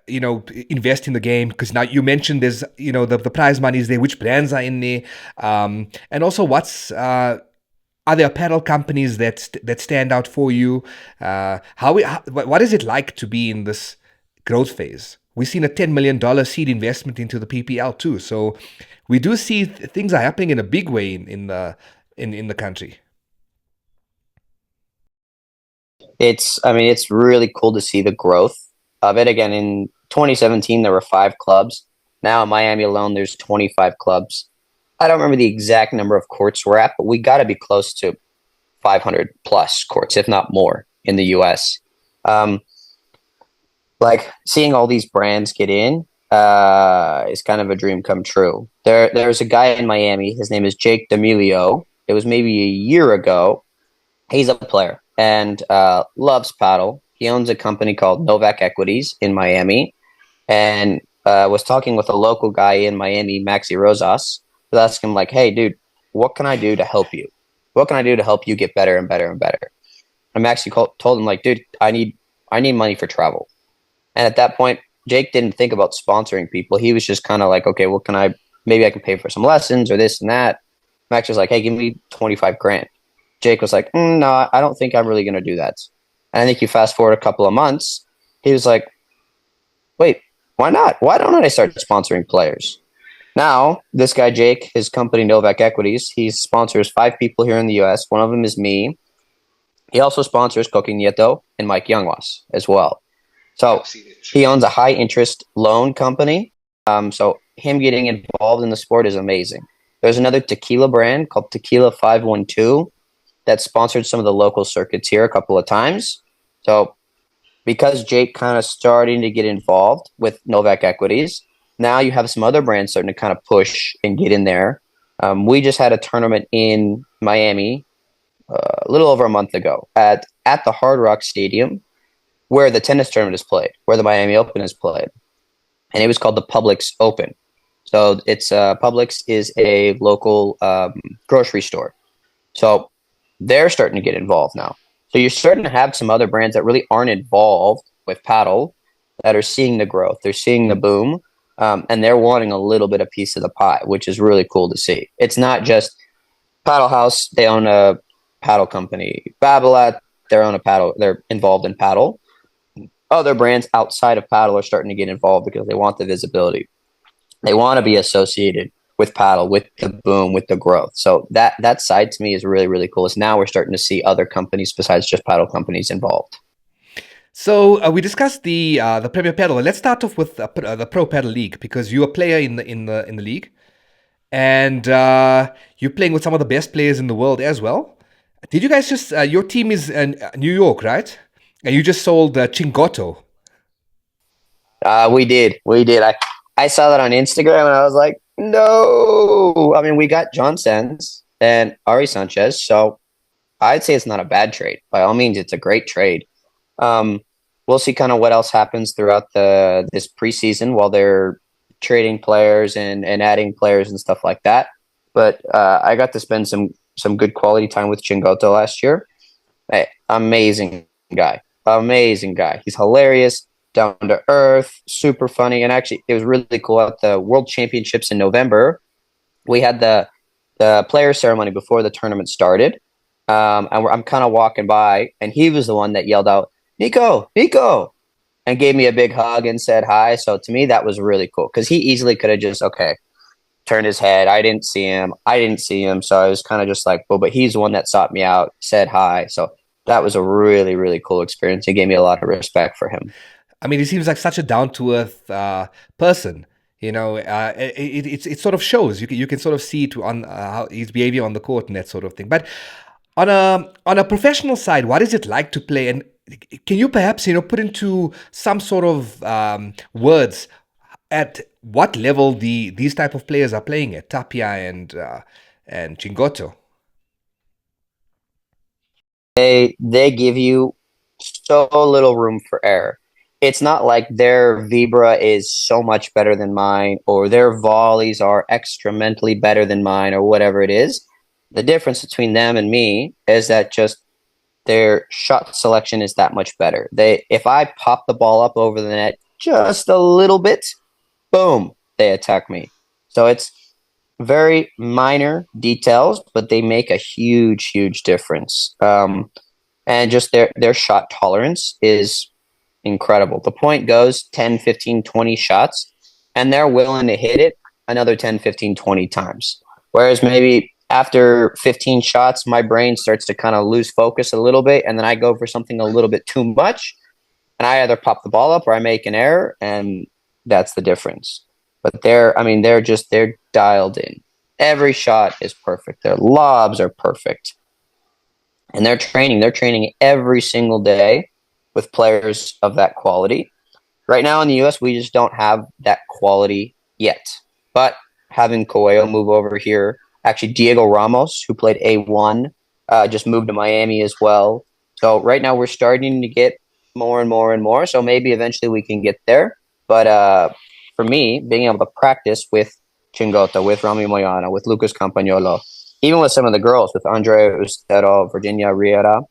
A: invest in the game, because now you mentioned there's the prize money is there, which brands are in there, and also are there paddle companies that stand out for you? What is it like to be in this growth phase? We've seen a $10 million seed investment into the PPL too, so we do see things are happening in a big way in the country.
B: I mean, it's really cool to see the growth of it. Again, in 2017, there were 5 clubs. Now in Miami alone, there's 25 clubs. I don't remember the exact number of courts we're at, but we got to be close to 500 plus courts, if not more, in the US. Um, like seeing all these brands get in is kind of a dream come true. There's a guy in Miami. His name is Jake D'Amelio. It was maybe a year ago. He's a player and loves paddle. He owns a company called Novak Equities in Miami, and was talking with a local guy in Miami, Maxi Rosas, was asking him like, "Hey, dude, what can I do to help you? What can I do to help you get better and better and better?" And Maxi told him like, "Dude, I need money for travel." And at that point, Jake didn't think about sponsoring people. He was just kind of like, "Okay, what can I? Maybe I can pay for some lessons or this and that." Max was like, "Hey, give me 25 grand." Jake was like, "No, I don't think I'm really going to do that." And I think you fast forward a couple of months, he was like, "Wait, why not? Why don't I start sponsoring players?" Now, this guy, Jake, his company, Novak Equities, he sponsors 5 people here in the US. One of them is me. He also sponsors Coque Nieto and Mike Youngwas as well. So he owns a high interest loan company. So him getting involved in the sport is amazing. There's another tequila brand called Tequila 512 that sponsored some of the local circuits here a couple of times. So because Jake kind of starting to get involved with Novak Equities, now you have some other brands starting to kind of push and get in there. We just had a tournament in Miami a little over a month ago at the Hard Rock Stadium where the tennis tournament is played, where the Miami Open is played. And it was called the Publix Open. So it's Publix is a local grocery store. So they're starting to get involved now. So you're starting to have some other brands that really aren't involved with paddle that are seeing the growth. They're seeing the boom, and they're wanting a little bit of piece of the pie, which is really cool to see. It's not just Paddle House. They own a paddle company. Babolat, they're involved in paddle. Other brands outside of paddle are starting to get involved because they want the visibility. They want to be associated with paddle, with the boom, with the growth. So that side to me is really, really cool. Is now we're starting to see other companies besides just paddle companies involved.
A: So we discussed the Premier Padel. Let's start off with the Pro Padel League because you're a player in the league, and you're playing with some of the best players in the world as well. Did you guys just your team is in New York, right? And you just sold Chingoto.
B: We did. I saw that on Instagram and I was like, no. I mean, we got John Sands and Ari Sanchez, so I'd say it's not a bad trade. By all means, it's a great trade. Um, we'll see kind of what else happens throughout the this preseason while they're trading players and adding players and stuff like that. But I got to spend some good quality time with Chingoto last year. Hey, amazing guy. He's hilarious, down to earth, super funny, and actually, it was really cool. At the World Championships in November, we had the player ceremony before the tournament started, and I'm kind of walking by, and he was the one that yelled out, "Nico, Nico," and gave me a big hug and said hi. So to me, that was really cool because he easily could have just turned his head. I didn't see him. So I was kind of just like, well, but he's the one that sought me out, said hi. So that was a really, really cool experience. It gave me a lot of respect for him.
A: I mean, he seems like such a down to earth person. It sort of shows. You can sort of see it on how his behavior on the court and that sort of thing. But on a professional side, what is it like to play? And can you perhaps put into some sort of words at what level these type of players are playing at Tapia and Chingoto?
B: They give you so little room for error. It's not like their vibra is so much better than mine or their volleys are extramentally better than mine or whatever it is. The difference between them and me is that just their shot selection is that much better. If I pop the ball up over the net just a little bit, boom, they attack me. So it's very minor details, but they make a huge, huge difference. And just their shot tolerance is incredible. The point goes 10, 15, 20 shots, and they're willing to hit it another 10, 15, 20 times. Whereas maybe After 15 shots, my brain starts to kind of lose focus a little bit, and then I go for something a little bit too much, and I either pop the ball up or I make an error, and that's the difference. But they're dialed in. Every shot is perfect. Their lobs are perfect. And they're training. They're training every single day with players of that quality. Right now in the US, we just don't have that quality yet. But having Coelho move over here, actually Diego Ramos, who played A1, just moved to Miami as well. So right now we're starting to get more and more and more. So maybe eventually we can get there. But for me, being able to practice with Chingota, with Rami Moyana, with Lucas Campagnolo, even with some of the girls, with Andrea Ustero, Virginia Riera,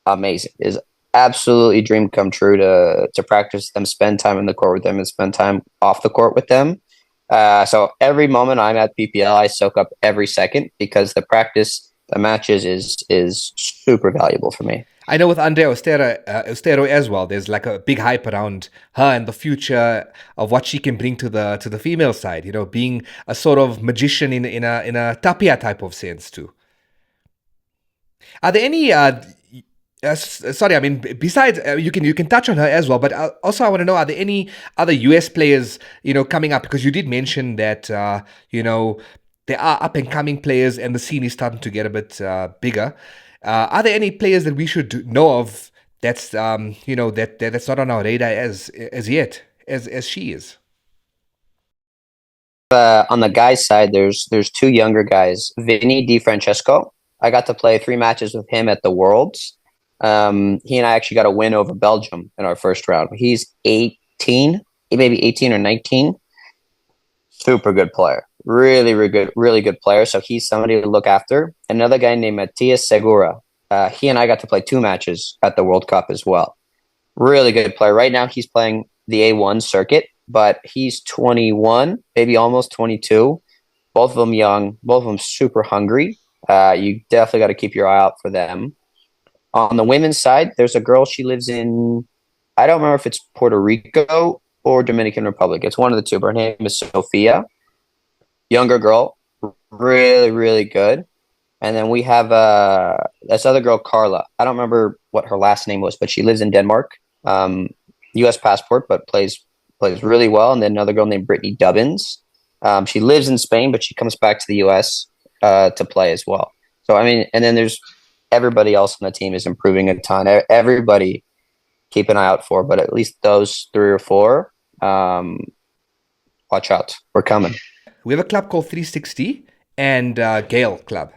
B: amazing. Is absolutely dream come true to practice them, spend time in the court with them, and spend time off the court with them. So every moment I'm at PPL, I soak up every second because the practice, the matches is super valuable for me.
A: I know with Andrea Ostero as well, there's like a big hype around her and the future of what she can bring to the female side. You know, being a sort of magician in a Tapia type of sense too. Are there any? Sorry, I mean, besides you can touch on her as well, but also I want to know, are there any other US players coming up? Because you did mention that there are up and coming players, and the scene is starting to get a bit bigger. Are there any players that we should know of that's that's not on our radar as yet as she is?
B: On the guys' side, there's two younger guys, Vinny Di Francesco. I got to play 3 matches with him at the Worlds. He and I actually got a win over Belgium in our first round. He's 18, maybe 18 or 19. Super good player. Really good player. So he's somebody to look after. Another guy named Matias Segura. He and I got to play 2 matches at the World Cup as well. Really good player. Right now he's playing the A1 circuit, but he's 21, maybe almost 22. Both of them young, both of them super hungry. You definitely got to keep your eye out for them. On the women's side, there's a girl. She lives in, I don't remember if it's Puerto Rico or Dominican Republic. It's one of the two. But her name is Sophia. Younger girl, really good. And then we have this other girl, Carla. I don't remember what her last name was, but she lives in Denmark. U.S. passport, but plays really well. And then another girl named Brittany Dubbins. She lives in Spain, but she comes back to the U.S. To play as well. So, I mean, and then there's everybody else on the team is improving a ton. Everybody keep an eye out for, but at least those 3 or 4, watch out. We're coming.
A: We have a club called 360 and Gale Club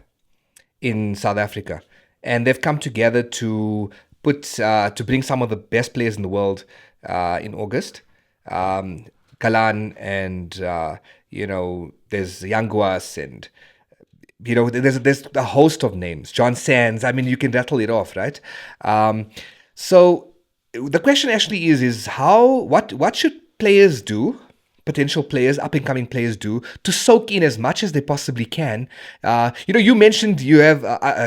A: in South Africa, and they've come together to bring some of the best players in the world in August. Galan and there's Yanguas and there's a host of names. John Sands. I mean, you can rattle it off, right? So the question actually is what should players do? Potential players, up and coming players, do to soak in as much as they possibly can. You mentioned you have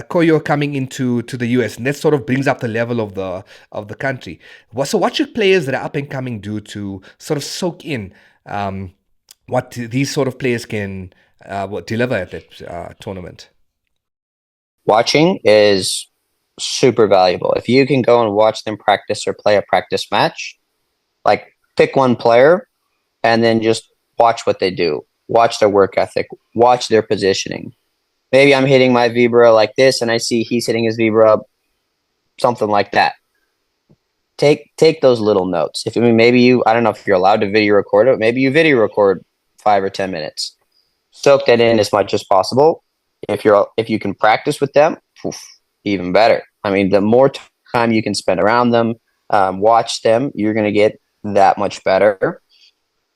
A: Koyo coming into the US, and that sort of brings up the level of the country. So, what should players that are up and coming do to sort of soak in what these sort of players can deliver at that tournament?
B: Watching is super valuable. If you can go and watch them practice or play a practice match, like pick one player and then just watch what they do. Watch their work ethic. Watch their positioning. Maybe I'm hitting my vibra like this, and I see he's hitting his vibra something like that. Take those little notes. I don't know if you're allowed to video record it. Maybe you video record 5 or 10 minutes. Soak that in as much as possible. If you can practice with them, even better. I mean, the more time you can spend around them, watch them, you're going to get that much better.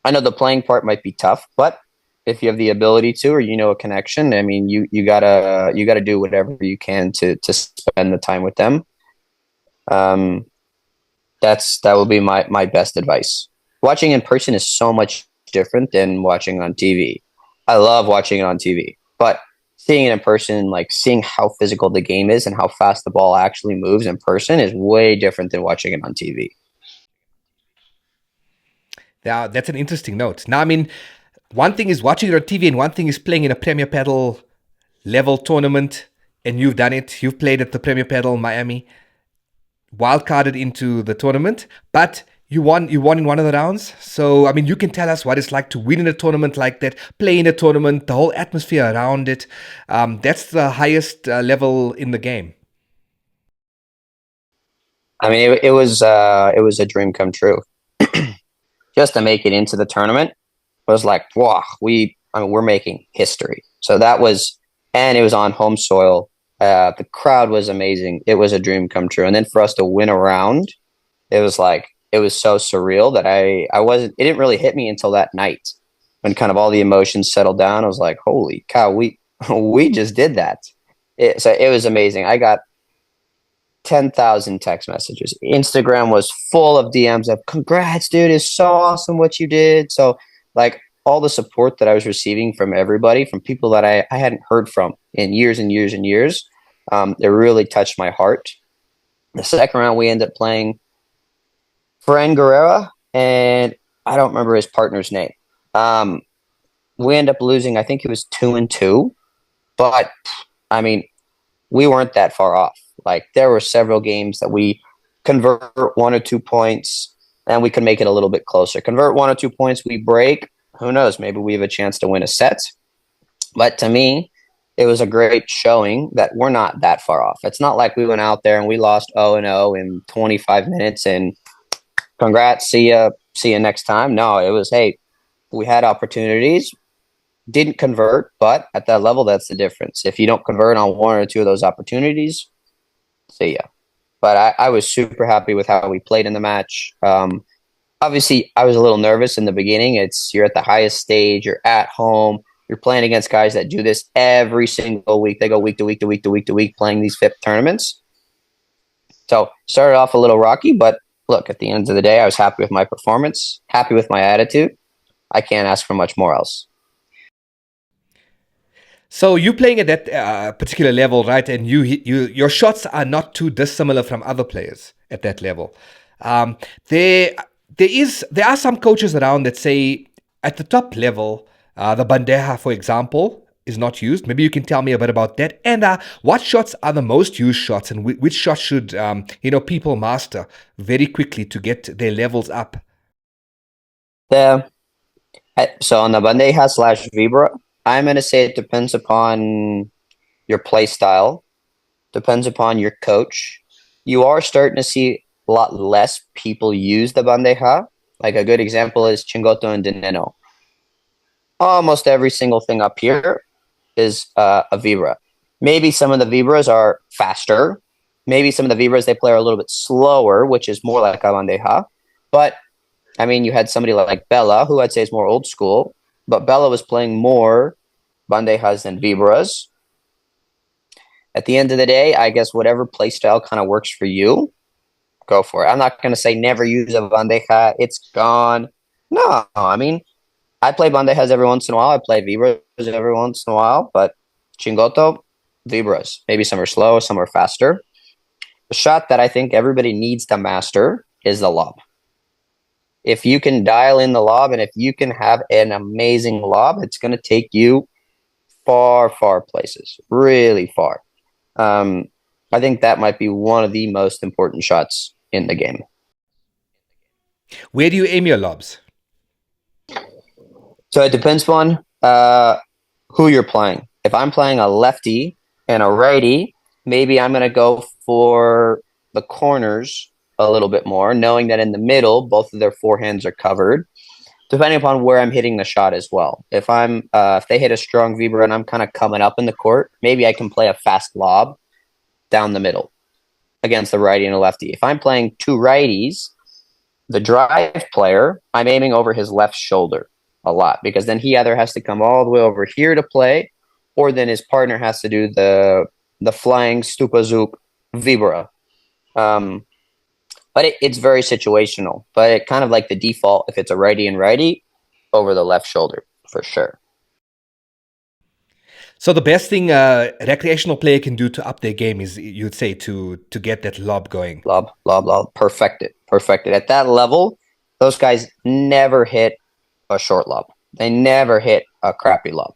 B: I know the playing part might be tough, but if you have the ability to, or a connection, I mean, you gotta do whatever you can to spend the time with them. That will be my best advice. Watching in person is so much different than watching on TV. I love watching it on TV, but seeing it in person, like seeing how physical the game is and how fast the ball actually moves in person, is way different than watching it on TV.
A: Now, that's an interesting note. Now, I mean, one thing is watching it on TV and one thing is playing in a Premier Padel level tournament, and you've done it. You've played at the Premier Padel Miami, wildcarded into the tournament, but you won. You won in one of the rounds. So I mean, you can tell us what it's like to win in a tournament like that, play in a tournament, the whole atmosphere around it. That's the highest level in the game.
B: I mean, it was a dream come true. Just to make it into the tournament was like, wow, we're making history. So that was, and it was on home soil. The crowd was amazing. It was a dream come true. And then for us to win a round, it was like, it was so surreal that I wasn't, it didn't really hit me until that night when kind of all the emotions settled down. I was like, holy cow, we just did that. So it was amazing. I got 10,000 text messages. Instagram was full of DMs of congrats, dude. It's so awesome what you did. So like all the support that I was receiving from everybody, from people that I hadn't heard from in years and years and years, it really touched my heart. The second round, we ended up playing Fran Guerrera, and I don't remember his partner's name. We ended up losing, I think it was 2-2, but I mean, we weren't that far off. Like there were several games that we convert 1 or 2 points and we could make it a little bit closer. Convert 1 or 2 points, we break. Who knows? Maybe we have a chance to win a set. But to me, it was a great showing that we're not that far off. It's not like we went out there and we lost 0-0 in 25 minutes and congrats, see you next time. No, it was, hey, we had opportunities, didn't convert, but at that level, that's the difference. If you don't convert on 1 or 2 of those opportunities, see ya. But I was super happy with how we played in the match. Obviously, I was a little nervous in the beginning. You're at the highest stage, you're at home, you're playing against guys that do this every single week. They go week to week to week to week to week playing these FIP tournaments. So started off a little rocky, but look, at the end of the day, I was happy with my performance, happy with my attitude. I can't ask for much more else.
A: So you're playing at that particular level, right? And your shots are not too dissimilar from other players at that level. Um, there there are some coaches around that say at the top level, the bandeja, for example, is not used. Maybe you can tell me a bit about that. And what shots are the most used shots, and which shots should people master very quickly to get their levels up?
B: The So on the bandeja slash vibra, I'm going to say it depends upon your play style, depends upon your coach. You are starting to see a lot less people use the bandeja. Like a good example is Chingoto and Dineno. Almost every single thing up here is a vibra. Maybe some of the vibras are faster. Maybe some of the vibras they play are a little bit slower, which is more like a bandeja. But I mean, you had somebody like Bella, who I'd say is more old school, but Bella was playing more bandejas than vibras. At the end of the day, I guess whatever play style kind of works for you, go for it. I'm not going to say never use a bandeja. It's gone. No, I mean, I play bandejas every once in a while. I play vibras every once in a while, but Chingoto, vibras. Maybe some are slow, some are faster. The shot that I think everybody needs to master is the lob. If you can dial in the lob and if you can have an amazing lob, it's going to take you far, far places, really far. I think that might be one of the most important shots in the game.
A: Where do you aim your lobs?
B: So it depends on who you're playing. If I'm playing a lefty and a righty, maybe I'm going to go for the corners a little bit more, knowing that in the middle, both of their forehands are covered, depending upon where I'm hitting the shot as well. If they hit a strong vibra and I'm kind of coming up in the court, maybe I can play a fast lob down the middle against the righty and a lefty. If I'm playing two righties, the drive player, I'm aiming over his left shoulder a lot, because then he either has to come all the way over here to play, or then his partner has to do the flying stupa zoop vibra. But it's very situational. But it kind of like the default, if it's a righty and righty, over the left shoulder for sure.
A: So the best thing a recreational player can do to up their game is, you'd say, to get that lob going.
B: Lob. Perfect it. At that level, those guys never hit a short lob. They never hit a crappy lob.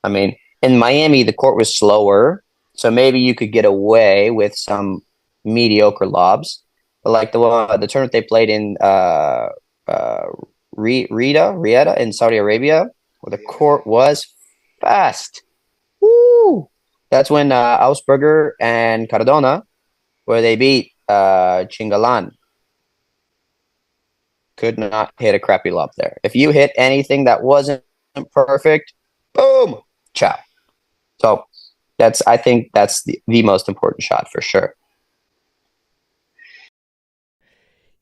B: I mean, In Miami, the court was slower, so maybe you could get away with some mediocre lobs. But like the tournament they played in uh, Riyadh in Saudi Arabia, where the court was fast. Woo! That's when Ausberger and Cardona, where they beat Chingalan, could not hit a crappy lob there. If you hit anything that wasn't perfect, boom, ciao. So I think that's the most important shot for sure.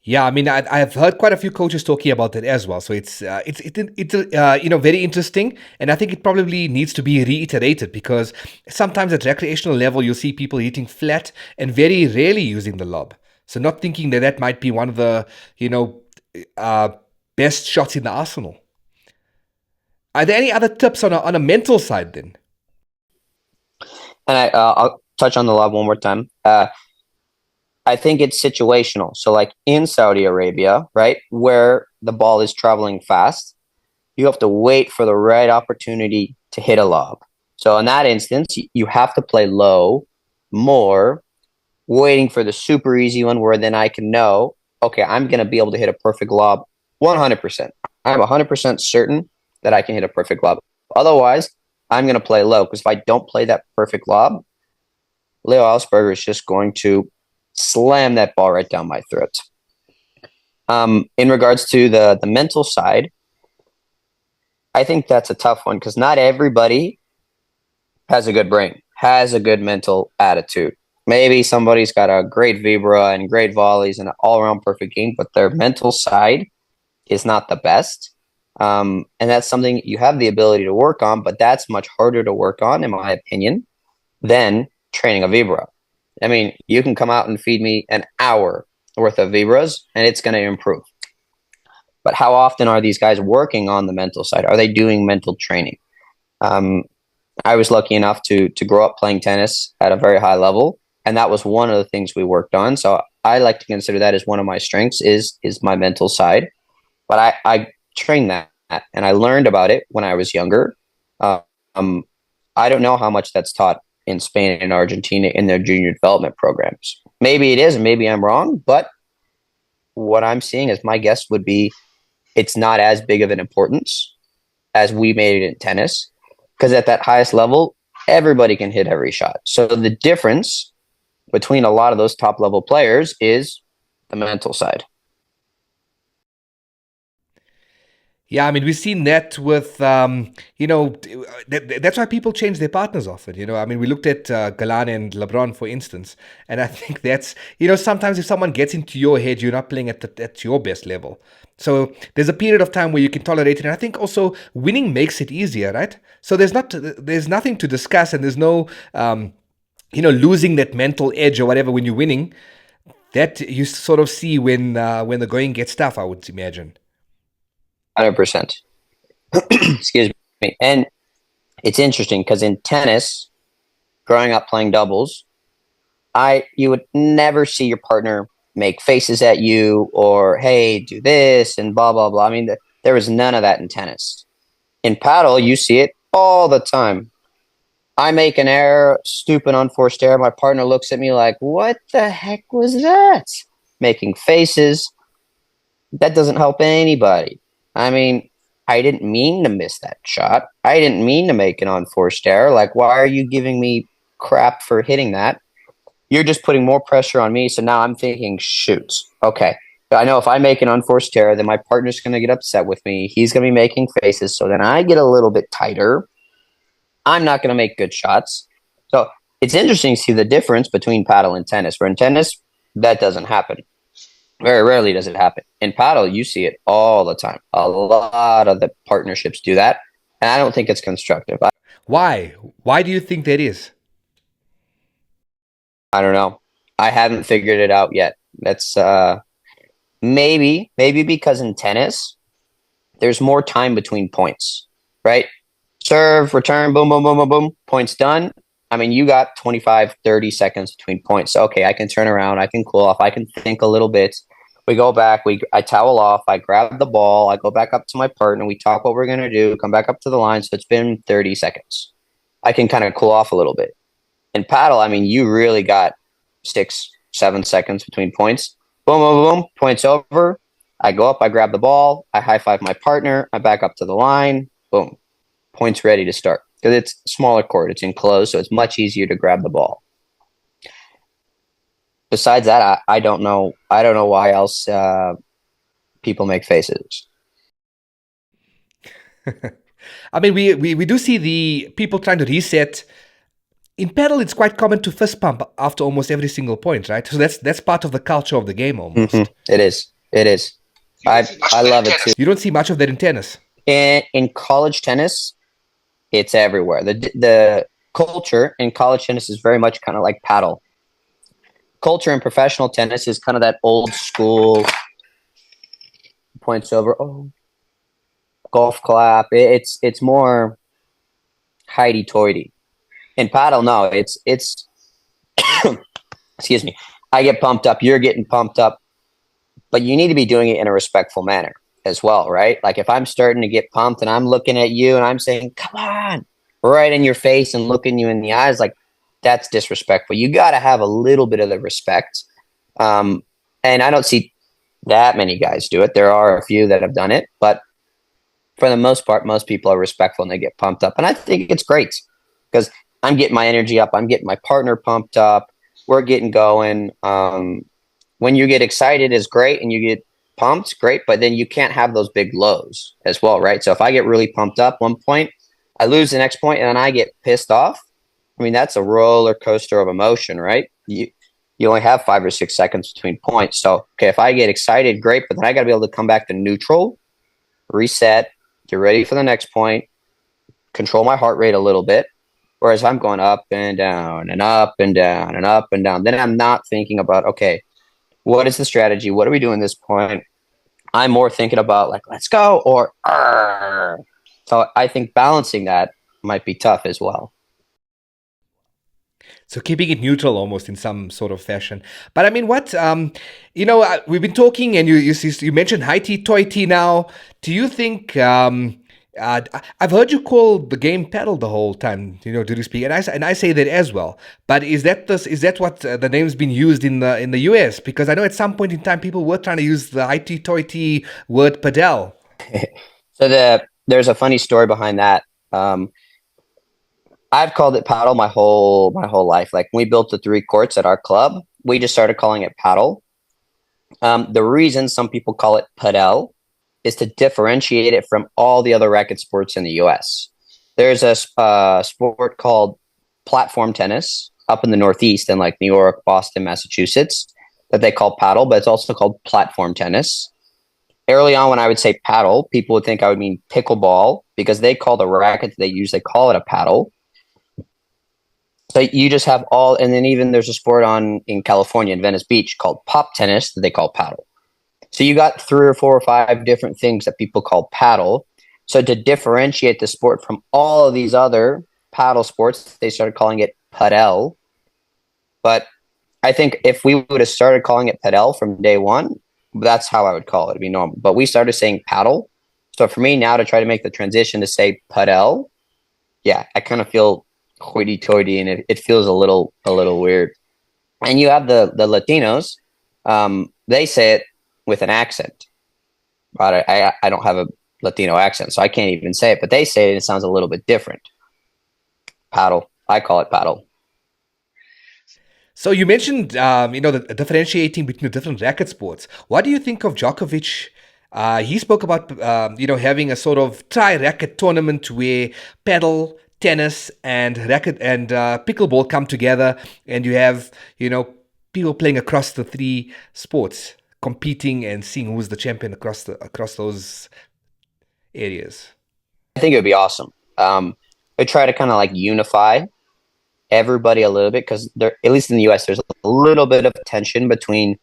A: Yeah, I mean, I've heard quite a few coaches talking about that as well. So it's very interesting, and I think it probably needs to be reiterated because sometimes at recreational level you'll see people hitting flat and very rarely using the lob. So not thinking that that might be one of the you know uh, best shots in the arsenal. Are there any other tips on a mental side then?
B: And I'll touch on the lob one more time. I think it's situational. So, like in Saudi Arabia, right, where the ball is traveling fast, you have to wait for the right opportunity to hit a lob. So, in that instance, you have to play low more, waiting for the super easy one where then I can know, okay, I'm going to be able to hit a perfect lob 100%. I'm 100% certain that I can hit a perfect lob. Otherwise, I'm going to play low because if I don't play that perfect lob, Leo Ausberger is just going to slam that ball right down my throat. In regards to the mental side, I think that's a tough one because not everybody has a good brain, has a good mental attitude. Maybe somebody's got a great vibra and great volleys and an all-around perfect game, but their mental side is not the best. And that's something you have the ability to work on, but that's much harder to work on, in my opinion, than training a vibra. I mean, you can come out and feed me an hour worth of vibras and it's going to improve. But how often are these guys working on the mental side? Are they doing mental training? Um, I was lucky enough to grow up playing tennis at a very high level, and that was one of the things we worked on. So I like to consider that as one of my strengths is my mental side. But I trained that and I learned about it when I was younger. Um, I don't know how much that's taught in Spain and Argentina in their junior development programs. Maybe it is, and maybe I'm wrong, but what I'm seeing as my guess would be it's not as big of an importance as we made it in tennis because at that highest level, everybody can hit every shot. So the difference between a lot of those top level players is the mental side.
A: Yeah, I mean, we've seen that with, that's why people change their partners often. I mean, we looked at Galan and LeBron, for instance, and I think that's, sometimes if someone gets into your head, you're not playing at your best level. So there's a period of time where you can tolerate it, and I think also winning makes it easier, right? So there's nothing to discuss, and there's no, losing that mental edge or whatever when you're winning. That you sort of see when the going gets tough, I would imagine.
B: 100%. Excuse me. And it's interesting because in tennis, growing up playing doubles, you would never see your partner make faces at you or hey, do this and blah blah blah. I mean, there was none of that in tennis. In paddle, you see it all the time. I make an error, stupid unforced error. My partner looks at me like, "What the heck was that?" Making faces. That doesn't help anybody. I mean, I didn't mean to miss that shot. I didn't mean to make an unforced error. Like, why are you giving me crap for hitting that? You're just putting more pressure on me. So now I'm thinking, shoot, okay. I know if I make an unforced error, then my partner's going to get upset with me. He's going to be making faces. So then I get a little bit tighter. I'm not going to make good shots. So it's interesting to see the difference between paddle and tennis. Where in tennis, that doesn't happen. Very rarely does it happen. In paddle, you see it all the time. A lot of the partnerships do that. And I don't think it's constructive.
A: Why? Why do you think that is?
B: I don't know. I haven't figured it out yet. That's maybe because in tennis, there's more time between points, right? Serve, return, boom, boom, boom, boom, boom, points done. I mean, you got 25, 30 seconds between points. So, okay, I can turn around, I can cool off, I can think a little bit. We go back, I towel off, I grab the ball, I go back up to my partner, we talk what we're going to do, come back up to the line. So it's been 30 seconds. I can kind of cool off a little bit. In paddle, I mean, you really got 6, 7 seconds between points. Boom, boom, boom, points over. I go up, I grab the ball, I high five my partner, I back up to the line, boom, points ready to start. Because it's smaller court, it's enclosed, so it's much easier to grab the ball. Besides that, I don't know. I don't know why else people make faces.
A: I mean, we do see the people trying to reset. In paddle, it's quite common to fist pump after almost every single point, right? So that's part of the culture of the game almost.
B: It is. It is. I love it too.
A: You don't see much of that in tennis.
B: In college tennis, it's everywhere. The culture in college tennis is very much kind of like paddle. Culture in professional tennis is kind of that old school points over. Oh, golf clap. It's more hoity-toity. In paddle, no, it's excuse me. I get pumped up, you're getting pumped up, but you need to be doing it in a respectful manner as well, right? Like if I'm starting to get pumped and I'm looking at you and I'm saying, "Come on," right in your face and looking you in the eyes, like that's disrespectful. You got to have a little bit of the respect. And I don't see that many guys do it. There are a few that have done it, but for the most part, most people are respectful and they get pumped up. And I think it's great because I'm getting my energy up. I'm getting my partner pumped up. We're getting going. When you get excited is great and you get pumped, great, but then you can't have those big lows as well, right? So if I get really pumped up one point, I lose the next point and then I get pissed off. I mean, that's a roller coaster of emotion, right? You only have 5 or 6 seconds between points. So, okay, if I get excited, great, but then I got to be able to come back to neutral, reset, get ready for the next point, control my heart rate a little bit. Whereas I'm going up and down and up and down and up and down, then I'm not thinking about, okay, what is the strategy? What are we doing this point? I'm more thinking about like, let's go or arr. So I think balancing that might be tough as well.
A: So keeping it neutral almost in some sort of fashion. But I mean, what we've been talking, and you mentioned Haiti Toiti now. Do you think? I've heard you call the game paddle the whole time. Do you speak? And I say that as well. But is that what the name's been used in the US? Because I know at some point in time people were trying to use the Haiti Toiti word Padel.
B: So there's a funny story behind that. I've called it paddle my whole life. Like when we built the 3 courts at our club, we just started calling it paddle. The reason some people call it padel is to differentiate it from all the other racket sports in the U.S. There's a sport called platform tennis up in the Northeast in like New York, Boston, Massachusetts that they call paddle, but it's also called platform tennis. Early on, when I would say paddle, people would think I would mean pickleball because they call the racket they use, they call it a paddle. So you just have all, and then even there's a sport in California in Venice Beach called pop tennis that they call paddle. So you got 3 or 4 or 5 different things that people call paddle. So to differentiate the sport from all of these other paddle sports, they started calling it padel. But I think if we would have started calling it padel from day one, that's how I would call it. It'd be normal. But we started saying paddle. So for me now to try to make the transition to say padel, yeah, I kind of feel hoity-toity and it feels a little weird. And you have the Latinos, they say it with an accent. But I don't have a Latino accent, so I can't even say it. But they say it, and it sounds a little bit different. Paddle. I call it paddle.
A: So you mentioned, the differentiating between the different racket sports. What do you think of Djokovic? He spoke about, having a sort of tri-racket tournament where paddle, tennis, and racket and pickleball come together, and you have, people playing across the 3 sports, competing and seeing who's the champion across those areas.
B: I think it would be awesome. I try to kind of like unify everybody a little bit because there, at least in the US, there's a little bit of tension between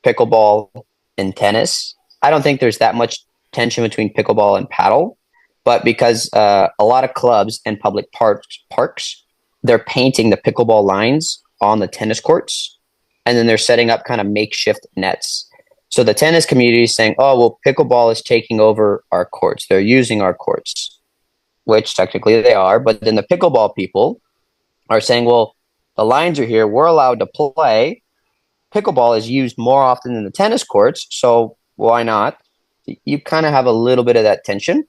B: pickleball and tennis. I don't think there's that much tension between pickleball and paddle, but because a lot of clubs and public parks, they're painting the pickleball lines on the tennis courts, and then they're setting up kind of makeshift nets. So the tennis community is saying, "Oh, well, pickleball is taking over our courts. They're using our courts." which technically they are, but then the pickleball people are saying, well, the lines are here. We're allowed to play. Pickleball is used more often than the tennis courts, so why not? You kind of have a little bit of that tension.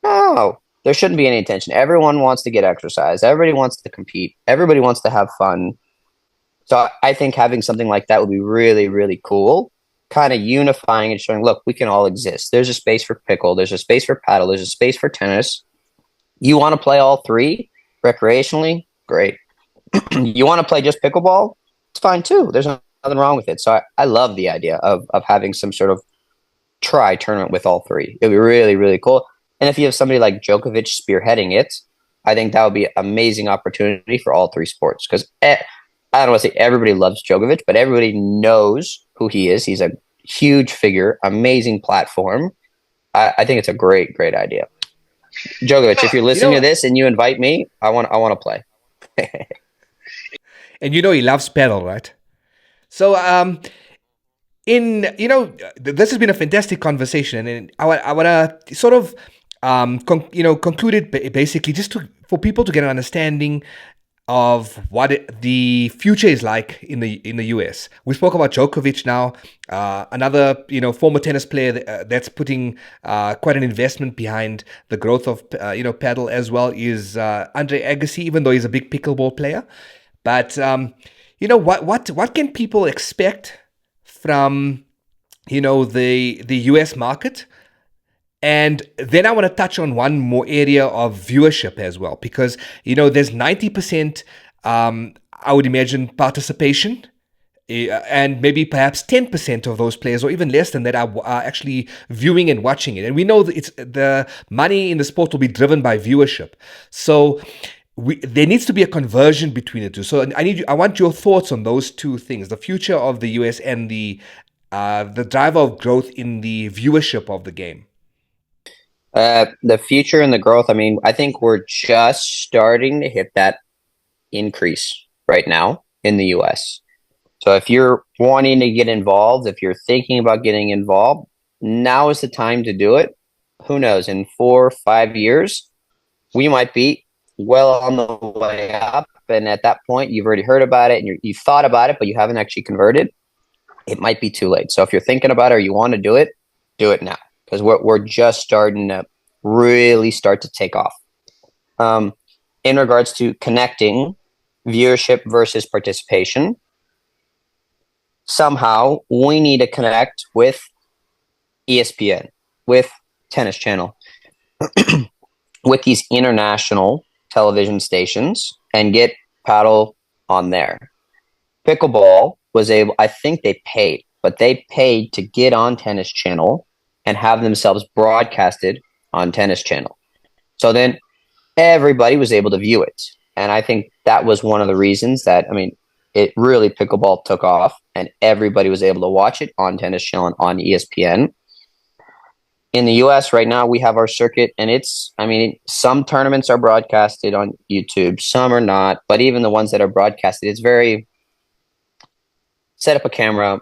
B: No, there shouldn't be any tension. Everyone wants to get exercise. Everybody wants to compete. Everybody wants to have fun. So I think having something like that would be really, really cool, kind of unifying and showing, look, we can all exist. There's a space for pickle. There's a space for paddle. There's a space for tennis. You want to play all three recreationally? Great. You want to play just pickleball? It's fine too. There's nothing wrong with it. So I love the idea of having some sort of try tournament with all three. It'd be really, really cool. And if you have somebody like Djokovic spearheading it, I think that would be an amazing opportunity for all three sports. Because I don't want to say everybody loves Djokovic, but everybody knows who he is. He's a huge figure, amazing platform. I think it's a great, great idea. Djokovic, if you're listening to this and you invite me, I want to play.
A: And he loves paddle, right? So, this has been a fantastic conversation, and I want to sort of, conclude it basically just for people to get an understanding of what the future is like in the US. We spoke about Djokovic now. Another former tennis player that's putting quite an investment behind the growth of paddle as well is Andre Agassi, even though he's a big pickleball player. But what can people expect from the US market? And then I want to touch on one more area of viewership as well, because there's 90%, I would imagine, participation, and maybe perhaps 10% of those players, or even less than that, are actually viewing and watching it. And we know that the money in the sport will be driven by viewership. So there needs to be a conversion between the two. So I want your thoughts on those two things: the future of the US and the driver of growth in the viewership of the game.
B: The future and the growth, I think we're just starting to hit that increase right now in the US. So if you're wanting to get involved, if you're thinking about getting involved, now is the time to do it. Who knows, in 4 or 5 years, we might be well on the way up. And at that point, you've already heard about it and you've thought about it, but you haven't actually converted. It might be too late. So if you're thinking about it or you want to do it now. Because we're just starting to really start to take off. In regards to connecting viewership versus participation, somehow we need to connect with ESPN, with Tennis Channel, with these international television stations, and get paddle on there. Pickleball was able, I think they paid, but they paid to get on Tennis Channel and have themselves broadcasted on Tennis Channel. So then everybody was able to view it. And I think that was one of the reasons that, it really, pickleball took off and everybody was able to watch it on Tennis Channel and on ESPN. In the US right now, we have our circuit, and some tournaments are broadcasted on YouTube, some are not, but even the ones that are broadcasted, it's very set up a camera,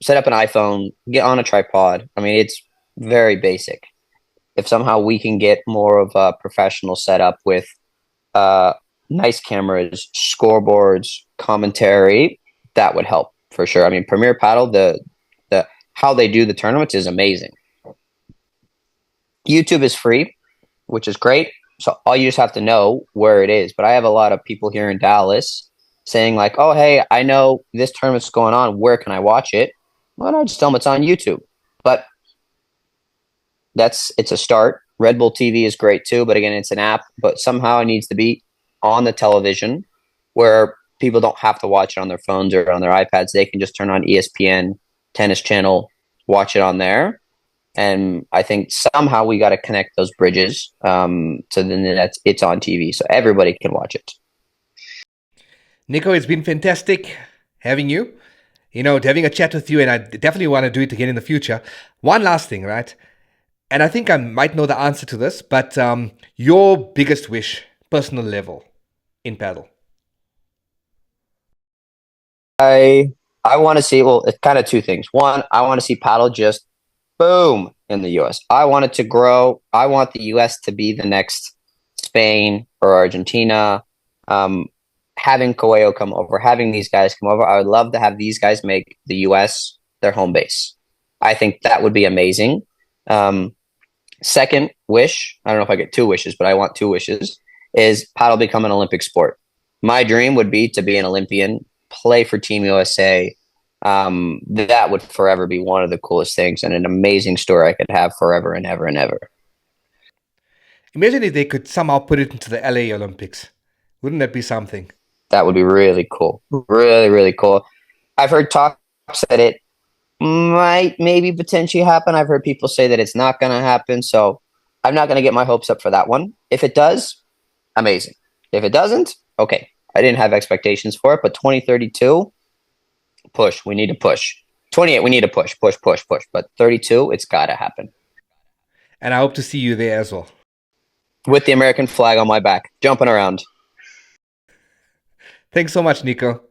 B: set up an iPhone, get on a tripod. It's very basic. If somehow we can get more of a professional setup with nice cameras, scoreboards, commentary, that would help for sure. Premier Paddle, the how they do the tournaments is amazing. YouTube is free, which is great. So all you just have to know where it is. But I have a lot of people here in Dallas saying like, oh, hey, I know this tournament's going on. Where can I watch it? Well, I just tell them it's on YouTube. But it's a start. Red Bull TV is great too, but again, it's an app, but somehow it needs to be on the television where people don't have to watch it on their phones or on their iPads. They can just turn on ESPN, Tennis Channel, watch it on there. And I think somehow we got to connect those bridges. So then it's on TV, so everybody can watch it.
A: Nico, it's been fantastic having you. Having a chat with you, and I definitely want to do it again in the future. One last thing, right? And I think I might know the answer to this, but your biggest wish, personal level, in paddle?
B: I want to see, it's kind of two things. One, I want to see paddle just boom in the US. I want it to grow. I want the US to be the next Spain or Argentina, um, having Coelho come over, having these guys come over. I would love to have these guys make the US their home base. I think that would be amazing. Um, Second wish, I don't know if I get two wishes, but I want two wishes, is paddle become an Olympic sport. My dream would be to be an Olympian, play for Team USA. That would forever be one of the coolest things and an amazing story I could have forever and ever and ever.
A: Imagine if they could somehow put it into the LA Olympics. Wouldn't that be something?
B: That would be really cool. Really, really cool. I've heard talks that it might maybe potentially happen. I've heard people say that it's not going to happen. So I'm not going to get my hopes up for that one. If it does, amazing. If it doesn't, okay. I didn't have expectations for it, but 2032, push. We need to push. 28, we need to push, push, push, push. But 32, it's got to happen.
A: And I hope to see you there as well.
B: With the American flag on my back, jumping around.
A: Thanks so much, Nico.